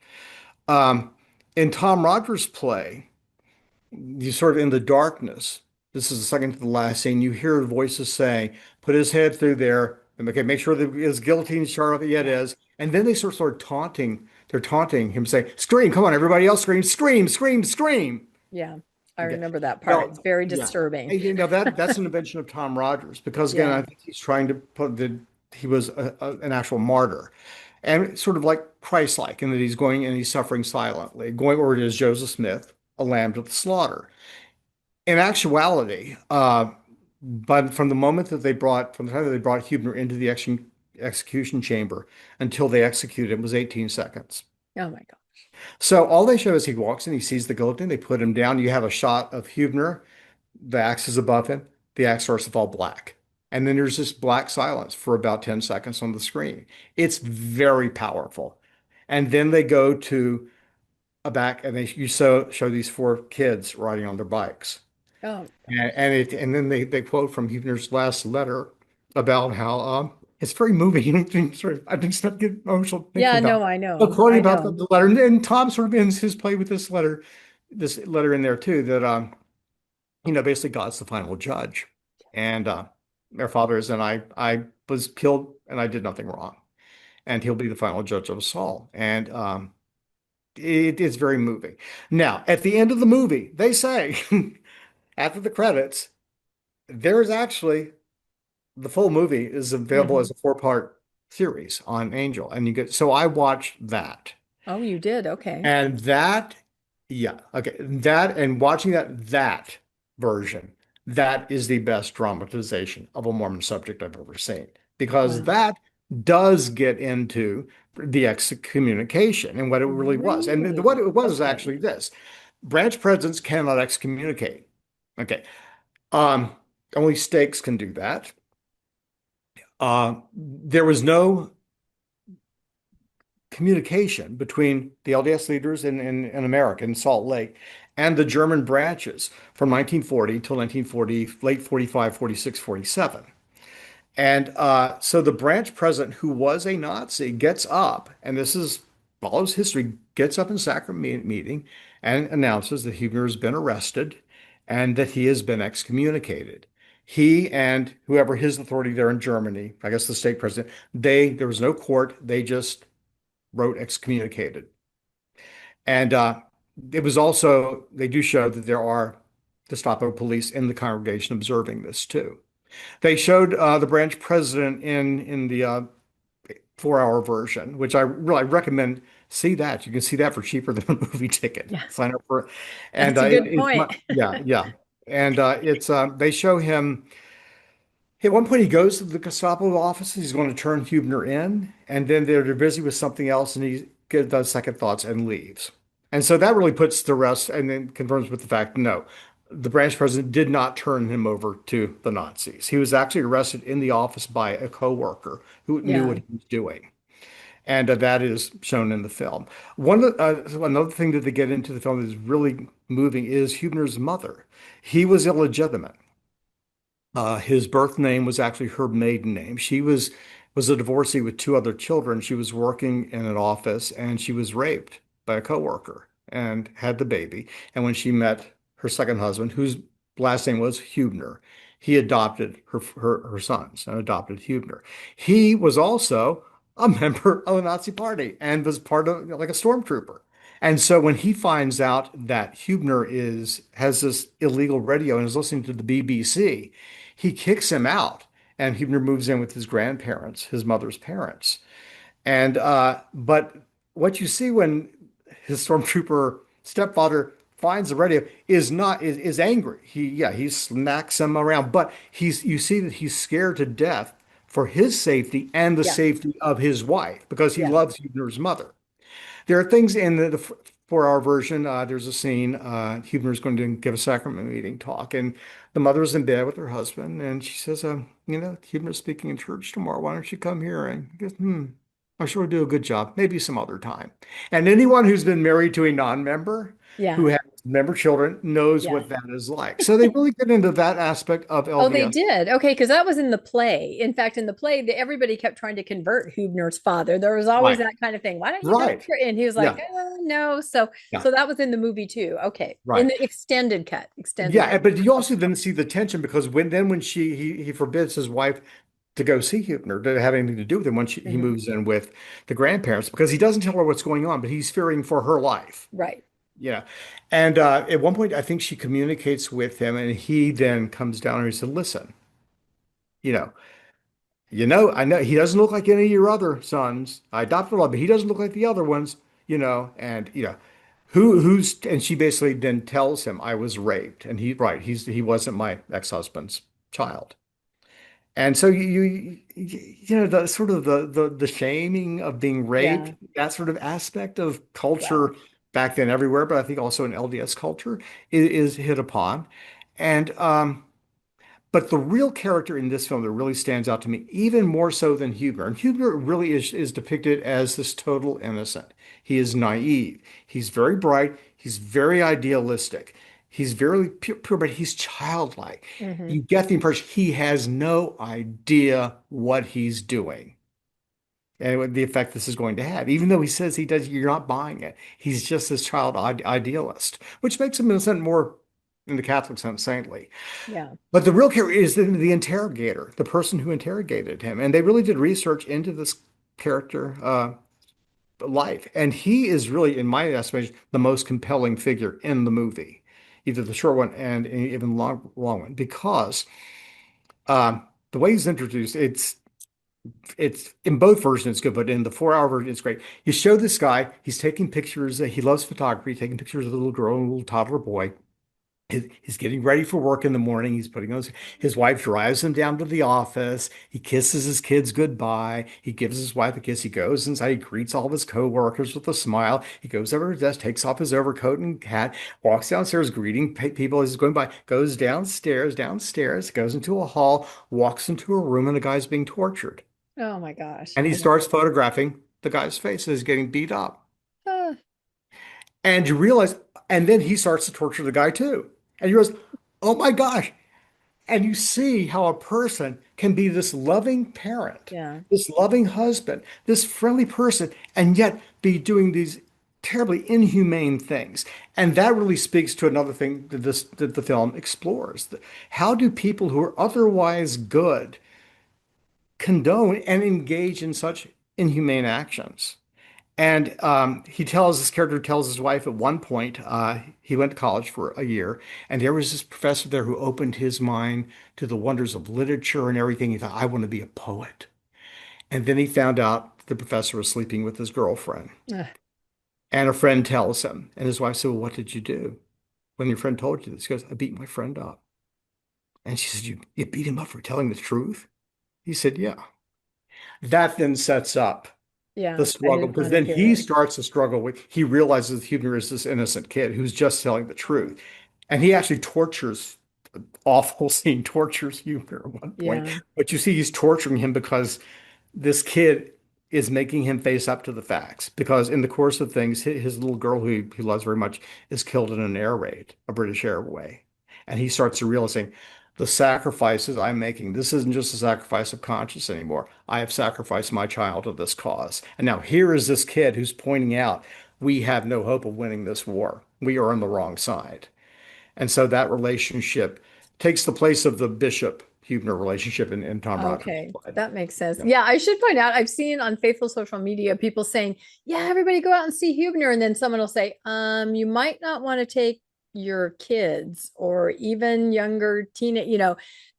Um, in Tom Rogers' play, you sort of in the darkness. This is the second to the last scene. You hear voices saying, "Put his head through there. And, okay, make sure that his guillotine's sharp. Yeah, it Yeah. is." And then they sort of taunting. They're taunting him, saying, "Scream! Come on, everybody else, scream! Scream! Scream! Scream!" Yeah. I Okay. remember that part. It's Well, very yeah. disturbing. And, that's an invention of Tom Rogers because again, Yeah. I think he's trying to put he was an actual martyr and sort of like Christ-like in that he's going and he's suffering silently, going over to Joseph Smith, a lamb to the slaughter. In actuality, but from the moment that from the time that they brought Hubener into the execution chamber until they executed him was 18 seconds. Oh my God. So all they show is he walks in, he sees the guillotine, they put him down. You have a shot of Hubener, the axe is above him, the axe starts to fall black. And then there's this black silence for about 10 seconds on the screen. It's very powerful. And then they go to a back and you show these four kids riding on their bikes. Oh. And then they quote from Huebner's last letter about how it's very moving. I've been starting to get emotional thinking Yeah. about No, I but know. quoting I about know. the letter. And Tom sort of ends his play with this letter in there too, that basically God's the final judge. And our Father is, and I was killed and I did nothing wrong. And he'll be the final judge of us all. And it is very moving. Now, at the end of the movie, they say, after the credits, there's actually the full movie is available Hmm. as a four-part series on Angel, and so I watched that, Oh, you did. Okay. and that, yeah, okay, that and watching that version, that is the best dramatization of a Mormon subject I've ever seen because Wow. that does get into the excommunication and what it really was, and what Really? it was is Okay. actually this: branch presidents cannot excommunicate. Okay. Only stakes can do that. There was no communication between the LDS leaders in America, in Salt Lake, and the German branches from 1940 till 1940, late 45, 46, 47. And so the branch president, who was a Nazi, gets up, and this is follows history, gets up in sacrament meeting and announces that Hubener has been arrested and that he has been excommunicated. He and whoever his authority there in Germany, I guess the state president, there was no court. They just wrote excommunicated. And it was also, they do show that there are Gestapo police in the congregation observing this too. They showed the branch president in the 4 hour version, which I really recommend. See that. You can see that for cheaper than a movie ticket. Yeah, Sign up for it. And that's a good point. yeah, yeah. And they show him. At one point, he goes to the Gestapo office. He's going to turn Hubener in, and then they're busy with something else, and he does second thoughts and leaves. And so that really puts to rest, and then confirms with the fact, no, the branch president did not turn him over to the Nazis. He was actually arrested in the office by a coworker who knew what Yeah, he was doing, and that is shown in the film. Another thing that they get into the film that is really moving is Hubener's mother. He was illegitimate. His birth name was actually her maiden name. She was a divorcee with two other children. She was working in an office and she was raped by a coworker and had the baby. And when she met her second husband, whose last name was Hubener, he adopted her sons and adopted Hubener. He was also a member of the Nazi Party and was part of like a stormtrooper. And so when he finds out that Hubener has this illegal radio and is listening to the BBC, he kicks him out, and Hubener moves in with his grandparents, his mother's parents. And but what you see when his stormtrooper stepfather finds the radio is angry. He smacks him around, but you see that he's scared to death for his safety and the yeah, safety of his wife because he yeah. loves Hubener's mother. There are things in the 4 hour version. There's a scene. Hubener's going to give a sacrament meeting talk, and the mother's in bed with her husband, and she says, Hubener's speaking in church tomorrow. Why don't you come here?" And he goes, I'm sure we'll do a good job. Maybe some other time. And anyone who's been married to a non-member who Yeah, has member children knows yeah. what that is like. So they really get into that aspect of Oh, they LDS. did. Okay, because that was in the play. In fact, in the play, everybody kept trying to convert Huebner's father. There was always Right. that kind of thing. Why don't you go? Right. And he was like, Yeah. no. So, Yeah. so that was in the movie too. Okay, in Right. the extended cut, extended. Yeah, but you also then see the tension because when he forbids his wife to go see Huebner, to have anything to do with him when he Mhm. moves in with the grandparents because he doesn't tell her what's going on, but he's fearing for her life. Right. Yeah. And at one point, I think she communicates with him, and he then comes down and he said, "Listen, you know, I know he doesn't look like any of your other sons. I adopted one, but he doesn't look like the other ones, and who's and she basically then tells him I was raped, and he wasn't my ex-husband's child." And so the sort of the shaming of being raped, Yeah. that sort of aspect of Yeah. culture back then everywhere, but I think also in LDS culture is hit upon. And but the real character in this film that really stands out to me, even more so than Huber, and Huber really is depicted as this total innocent. He is naive. He's very bright. He's very idealistic. He's very pure, but he's childlike. Hmm. You get the impression he has no idea what he's doing and what the effect this is going to have. Even though he says he does, you're not buying it. He's just this child idealist, which makes him in a sense more, in the Catholic sense, saintly. Yeah. But the real character is the interrogator, the person who interrogated him. And they really did research into this character life. And he is really, in my estimation, the most compelling figure in the movie, either the short one and even long one, because the way he's introduced, it's in both versions it's good, but in the 4 hour version it's great. You show this guy, he's taking pictures, he loves photography, taking pictures of a little girl and a little toddler boy. He's getting ready for work in the morning. He's putting on his wife drives him down to the office. He kisses his kids goodbye. He gives his wife a kiss. He goes inside. He greets all of his coworkers with a smile. He goes over to his desk, takes off his overcoat and hat, walks downstairs, greeting people as he's going by, goes downstairs, goes into a hall, walks into a room, and a guy's being tortured. Oh my gosh. And he I know. starts photographing the guy's face as he's getting beat up. Uh, And you realize And then he starts to torture the guy too. And he goes, oh my gosh. And you see how a person can be this loving parent, Yeah. this loving husband, this friendly person, and yet be doing these terribly inhumane things. And that really speaks to another thing that the film explores. How do people who are otherwise good condone and engage in such inhumane actions? And this character tells his wife at one point, he went to college for a year, and there was this professor there who opened his mind to the wonders of literature and everything. He thought, I want to be a poet. And then he found out the professor was sleeping with his girlfriend. Ugh, And a friend tells him, and his wife said, well, what did you do when your friend told you this? He goes, I beat my friend up. And she said, you beat him up for telling the truth? He said, yeah. That then sets up yeah. the I struggle didn't because want to then hear he it. starts to struggle with he realizes Hubener is this innocent kid who's just telling the truth. And he actually awful scene tortures Hubener at one point. Yeah. But you see he's torturing him because this kid is making him face up to the facts. Because in the course of things, his little girl who he loves very much is killed in an air raid, a British airway. And he starts to realizing the sacrifices I'm making. This isn't just a sacrifice of conscience anymore. I have sacrificed my child to this cause. And now here is this kid who's pointing out we have no hope of winning this war. We are on the wrong side. And so that relationship takes the place of the Bishop Hubener relationship in Tom Rogers' Okay, Blood. that makes sense. Yeah. Yeah, I should point out, I've seen on faithful social media people saying, yeah, everybody go out and see Hubener. And then someone will say, you might not want to take your kids or even younger teenage,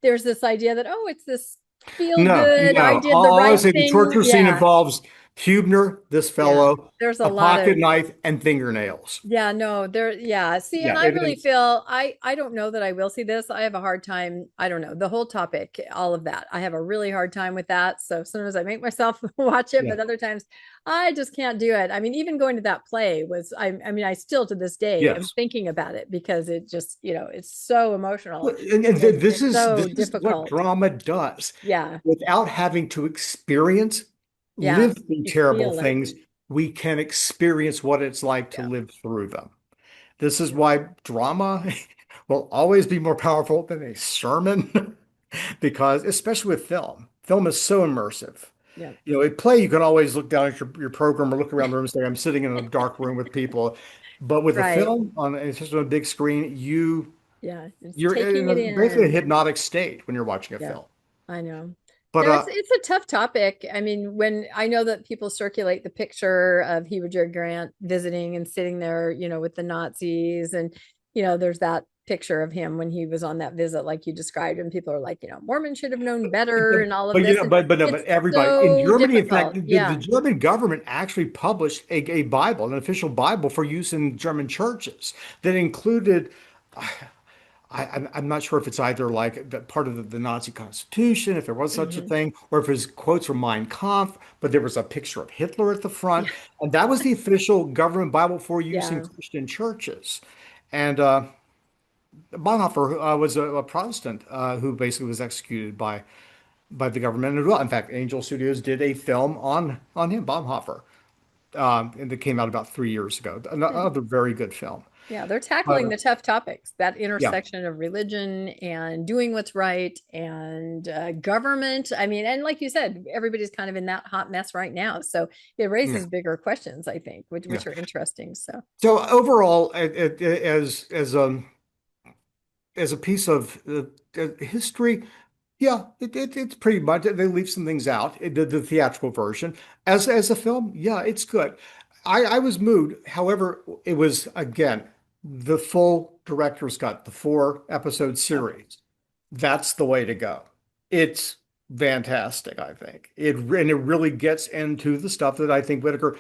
there's this idea that, oh, it's this feel No, good, I no. did the All I right say the thing. torture scene Yeah, involves Hubener, this yeah. fellow, There's a a lot pocket of knife, and fingernails. yeah, no, there, yeah. See, and Yeah, I it really is. feel I don't know that I will see this. I have a hard time. I don't know the whole topic, all of that. I have a really hard time with that. So sometimes I make myself watch it, Yeah. but other times I just can't do it. I mean, even going to that play was, I mean, I still to this day am Yes. thinking about it because it just, it's so emotional And and this it's is so this is what difficult. drama does. Yeah, Without having to experience, yeah. live through You terrible feel it. things, we can experience what it's like to Yeah, live through them. This is yeah, why drama will always be more powerful than a sermon, because especially with film is so immersive. yeah. At play, you can always look down at your program or look around the room and say, I'm sitting in a dark room with people. But with a Right. film it's just on a big screen, Yeah, it's you're in taking it basically a in. hypnotic state when you're watching a Yeah, film. I know. But No, it's a tough topic. I mean, when I know that people circulate the picture of Heber Grant visiting and sitting there, with the Nazis, and there's that picture of him when he was on that visit, like you described, and people are like, Mormon should have known better, and all of but you this. know, And but no, but it's everybody in so Germany, in fact, difficult. the Yeah. German government actually published a Bible, an official Bible for use in German churches that included. I'm not sure if it's either like part of the Nazi Constitution, if there was such a Hmm. thing, or if it's quotes from Mein Kampf, but there was a picture of Hitler at the front. Yeah. And that was the official government Bible for use in Yeah. Christian churches. And Bonhoeffer was a Protestant who basically was executed by the government as well. In fact, Angel Studios did a film on him, Bonhoeffer, and it came out about 3 years ago. Hmm. Another very good film. Yeah, they're But tackling the tough topics, that yeah, intersection of religion and doing what's right and government. I mean, and like you said, everybody's kind of in that hot mess right now. So it yeah, raises bigger questions, I think, which, yeah. which are interesting. So, So overall, as a piece of history, yeah, it's pretty much they leave some things out. The theatrical version, as a film, yeah, it's good. I was moved. However, it was again the full director's cut, the 4 episode okay. series. That's the way to go. It's fantastic, I think. And it really gets into the stuff that I think Whitaker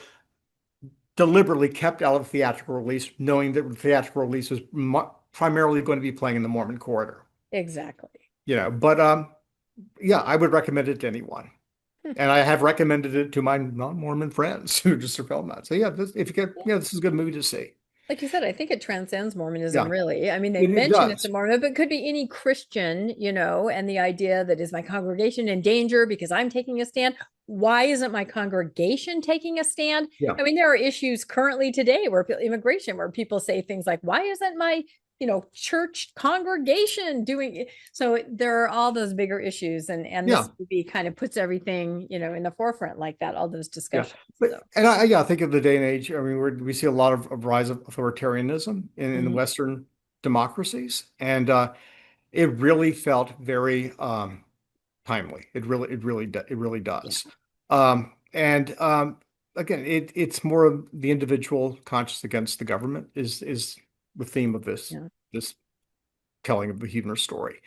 deliberately kept out of theatrical release, knowing that the theatrical release was primarily going to be playing in the Mormon corridor. Exactly. But yeah, I would recommend it to anyone. Hmm. And I have recommended it to my non-Mormon friends who just are film nuts. So yeah, if you get, Yeah. yeah, this is a good movie to see. Like you said, I think it transcends Mormonism, Yeah, really. I mean, they it mention it's a does. Mormon, but it could be any Christian, and the idea that is my congregation in danger because I'm taking a stand, why isn't my congregation taking a stand? Yeah. I mean, there are issues currently today where immigration, where people say things like, why isn't my, church congregation doing it? So there are all those bigger issues, and Yeah. this movie kind of puts everything, in the forefront like that, all those Yeah. discussions. So, But I think of the day and age, I mean, we see a lot of rise of authoritarianism in mhm. Western democracies. And it really felt very timely. It really Yeah, does. And again, it's more of the individual conscience against the government is the theme of yeah. this telling of the Hubener story.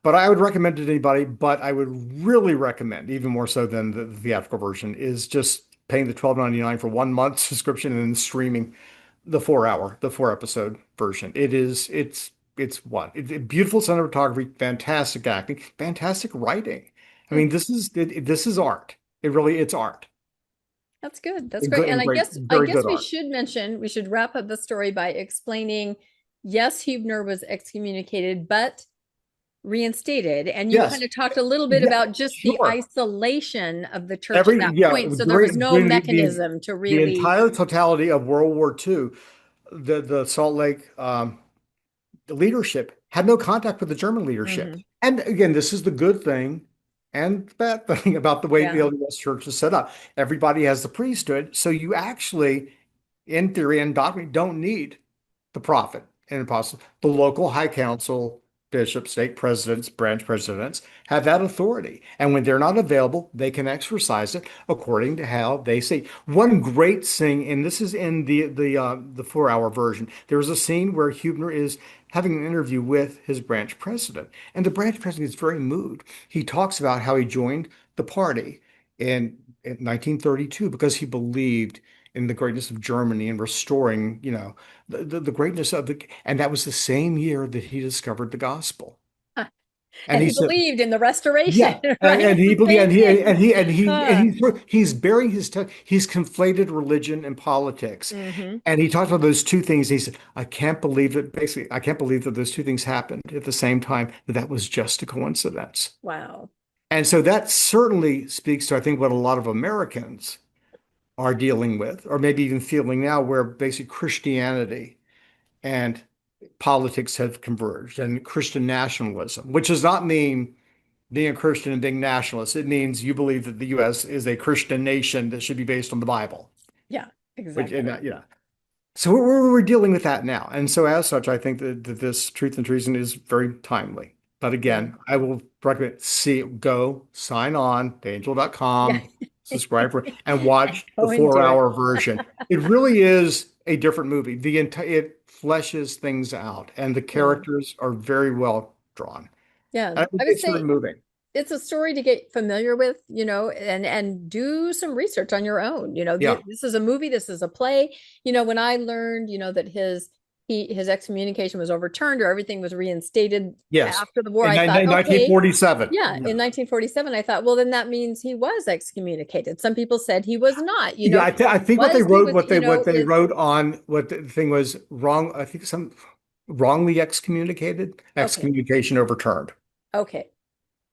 But I would recommend it to anybody, but I would really recommend, even more so than the theatrical version, is just paying the $12.99 for 1 month subscription and then streaming the 4 episode version. Beautiful cinematography, fantastic acting, fantastic writing. I Hmm. mean, this is art. It's art. That's good. That's And great. good And and I great, guess I very guess good we art. should mention, we should wrap up the story by explaining, yes, Huebner was excommunicated, but reinstated. And you kind Yes. of talked a little bit Yeah, about just the sure. isolation of the church at that point. So there was no During mechanism to the really. entire totality of World War II, the Salt Lake the leadership had no contact with the German leadership. Mhm. And again, this is the good thing and the bad thing about the way the Yeah. LDS Church is set up. Everybody has the priesthood, so you actually, in theory and doctrine, don't need the prophet and apostle. The local high council, bishops, stake presidents, branch presidents have that authority. And when they're not available, they can exercise it according to how they see. One great thing, and this is in the 4 hour version, there's a scene where Hubener is having an interview with his branch president. And the branch president is very moved. He talks about how he joined the party in 1932 because he believed in the greatness of Germany and restoring, the greatness of and that was the same year that he discovered the gospel. And And he he said, believed in the restoration, yeah, right? and It's he the believed, same thing. he's burying he's conflated religion and politics. Hmm. And he talked about those two things. He said, I can't believe that those two things happened at the same time, that was just a coincidence. Wow. And so that certainly speaks to, I think, what a lot of Americans are dealing with, or maybe even feeling now, where basically Christianity and politics have converged, and Christian nationalism, which does not mean being a Christian and being nationalist. It means you believe that the U.S. is a Christian nation that should be based on the Bible, Yeah, which, and exactly. so we're dealing with that now. And so as such, I think that this Truth and Treason is very timely. But Yeah. again, I will recommend go sign on to Yeah. angel.com, subscribe for and watch the Go and four do it. hour version. It really is a different movie. It fleshes things out and the Yeah. characters are very well drawn. Yeah. And I would it's very say moving. it's a story to get familiar with, and do some research on your own. Yeah. This is a movie, this is a play. When I learned, that his excommunication was overturned, or everything was reinstated Yes. after the war, In I thought, okay, 1947. yeah, Yeah. in 1947, I thought, well, then that means he was excommunicated. Some people said he was not. Yeah, I think what they Was he wrote, was, what they is wrote on what the thing was wrong. I think some wrongly excommunicated, okay, excommunication overturned. okay.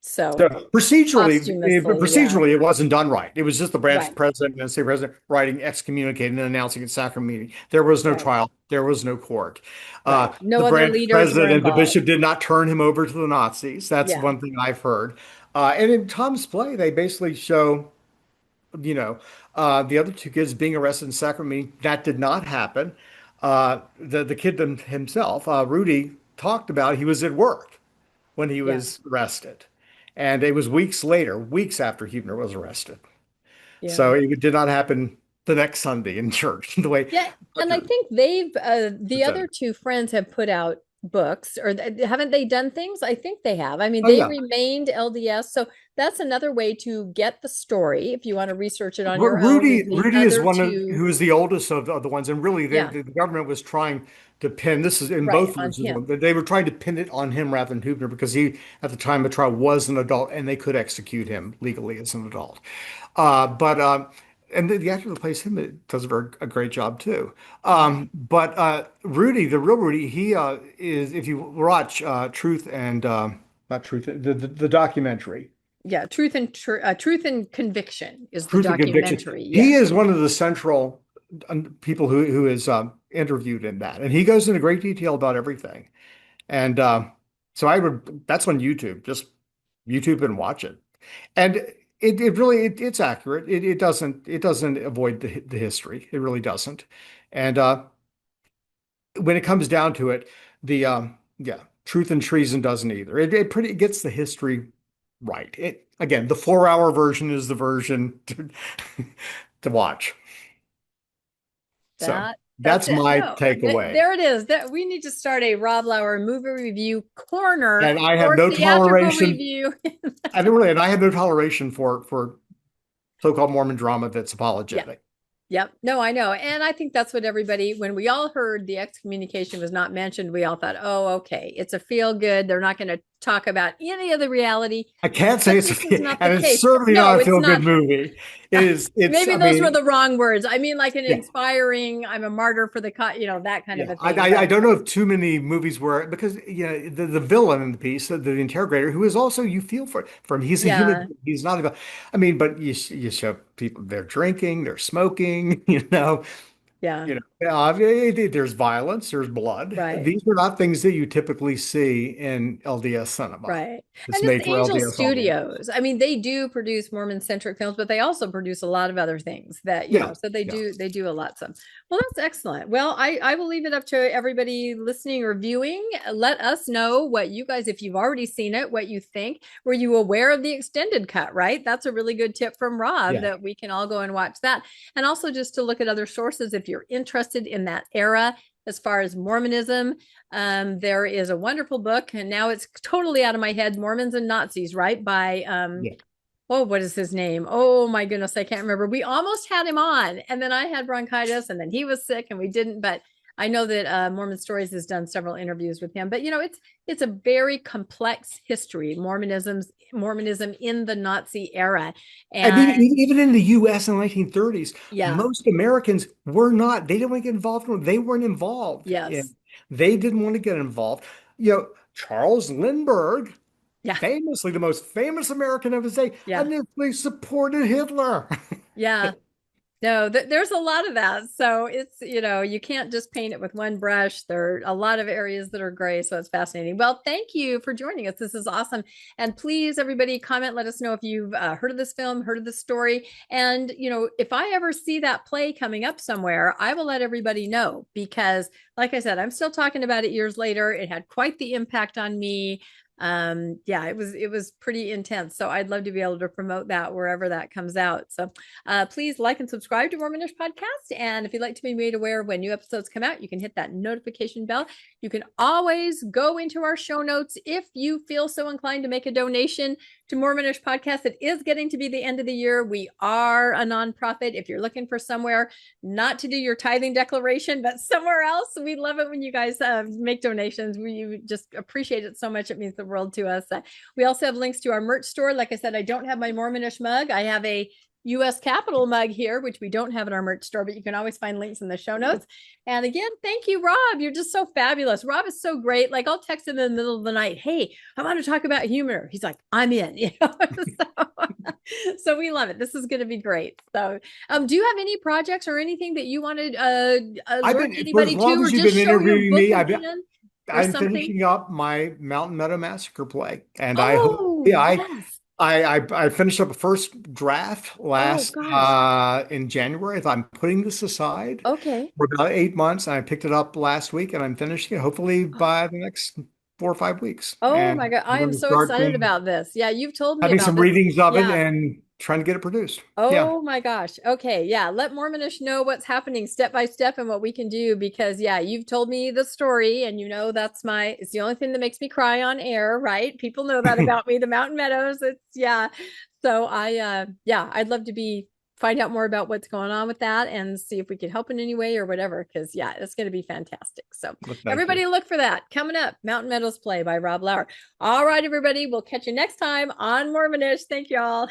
So So posthumously, yeah, procedurally, it wasn't done right. It was just the branch right, president and state president writing excommunicated and announcing its sacrament meeting. There was no right, trial. There was no court. right. No The other branch leaders were president and the involved. bishop did not turn him over to the Nazis. That's Yeah. one thing I've heard. And in Tom's play, they basically show, you know, the other two kids being arrested in sacrament meeting. That did not happen. The kid himself, Rudy, talked about he was at work when he Yeah. was arrested. And it was weeks later, weeks after Hubener was arrested. Yeah. So it did not happen the next Sunday in church, the way Yeah. And I Martyr think the other presented. two friends have put out books, or haven't they done things? I think they have. I mean, Oh, they yeah. remained LDS. So that's another way to get the story if you want to research it on your own, is the Rudy is other one of two. who is the oldest of the ones, and really, Yeah. the government was trying to pin this is in Right. both On versions. him. They were trying to pin it on him rather than Huebner because he, at the time of trial, was an adult, and they could execute him legally as an adult. But and the actor that plays him does a great job too. But Rudy, the real Rudy, he is if you watch Truth and not Truth, the documentary. Yeah, Truth and Conviction is the Truth and Conviction. documentary. He Yes. is one of the central people who is interviewed in that, and he goes into great detail about everything. And so that's on YouTube. Just YouTube and watch it. And it really it's accurate. It doesn't avoid the history. It really doesn't. And when it comes down to it, the yeah, Truth and Treason doesn't either. It gets the history right. It again, the 4 hour version is the version to watch. So That's that's it. my No, takeaway. there it is. That we need to start a Rob Lauer movie review corner And I have or no theatrical toleration. review. And I have no toleration for so-called Mormon drama that's Yeah. apologetic. Yep. No, I know. And I think that's what everybody, when we all heard the excommunication was not mentioned, we all thought, oh, okay, it's a feel good. They're not going to talk about any of the reality. I can't say But it's this is not the and it's case. certainly No, not a it's feel-good not. movie. I Maybe those were mean, the wrong words. I mean, like an yeah. inspiring, I'm a martyr for the, that kind of Yeah, a I, thing. I But I don't know of too many movies where because the villain in the piece, the interrogator, who is also you feel for him. He's a yeah, human. He's not a. I mean, but you show people they're drinking, they're smoking. yeah, There's violence, there's blood. right. These are not things that you typically see in LDS cinema. Right. It's And it's made for Angel LDS audience. Studios. I mean, they do produce Mormon centric films, but they also produce a lot of other things that, Yeah, so they yeah. do a lot. So, well, that's excellent. Well, I will leave it up to everybody listening or viewing. Let us know what you guys, if you've already seen it, what you think. Were you aware of the extended cut, right? That's a really good tip from Rob Yeah. that we can all go and watch that. And also just to look at other sources if you're interested in that era as far as Mormonism. There is a wonderful book, and now it's totally out of my head, Mormons and Nazis, right? By Yeah. oh, what is his name? Oh my goodness, I can't remember. We almost had him on, and then I had bronchitis, and then he was sick, and we didn't. But I know that Mormon Stories has done several interviews with him. But it's a very complex history, Mormonism in the Nazi era, And and even in the US in the 1930s, yeah, most Americans were not, they didn't want to get involved. They weren't involved. yes, They didn't want to get involved. Charles Lindbergh, yeah, famously the most famous American of his day, yeah, initially supported Hitler. yeah. No, there's a lot of that. So it's, you can't just paint it with one brush. There are a lot of areas that are gray. So it's fascinating. Well, thank you for joining us. This is awesome. And please, everybody, comment, let us know if you've heard of this film, heard of the story. And, if I ever see that play coming up somewhere, I will let everybody know because, like I said, I'm still talking about it years later. It had quite the impact on me. Yeah, it was pretty intense. So I'd love to be able to promote that wherever that comes out. So please like and subscribe to Mormonish Podcast. And if you'd like to be made aware of when new episodes come out, you can hit that notification bell. You can always go into our show notes if you feel so inclined to make a donation to Mormonish Podcast. It is getting to be the end of the year. We are a nonprofit. If you're looking for somewhere not to do your tithing declaration, but somewhere else, we love it when you guys make donations. We just appreciate it so much. It means the world to us. We also have links to our merch store. Like I said, I don't have my Mormonish mug. I have a U.S. Capitol mug here, which we don't have in our merch store, but you can always find links in the show notes. And again, thank you, Rob. You're just so fabulous. Rob is so great. Like I'll text him in the middle of the night, hey, I want to talk about Hubener. He's like, I'm in. So we love it. This is going to be great. So do you have any projects or anything that you wanted alert For as anybody to, long or as you've just been show your interviewing book me, again or I'm something? finishing up my Mountain Meadow Massacre play, and I hope, Oh, yeah, yes. I finished up a first draft Oh, last gosh. in January. I'm putting this aside Okay. for about 8 months, and I picked it up last week, and I'm finishing it hopefully by the next 4 or 5 weeks, Oh my and God. I'm I am going to so start excited about this. Yeah, you've told me having about some this. readings of it Yeah. and trying to get it produced. Yeah. Oh my gosh. Okay. Yeah. Let Mormonish know what's happening step by step and what we can do because, yeah, you've told me the story and it's the only thing that makes me cry on air, right? People know that about me, the Mountain Meadows. Yeah. So yeah, I'd love to find out more about what's going on with that and see if we can help in any way or whatever. Cause yeah, it's going to be fantastic. So Well, thank you. everybody look for that coming up. Mountain Meadows play by Rob Lauer. All right, everybody. We'll catch you next time on Mormonish. Thank you all.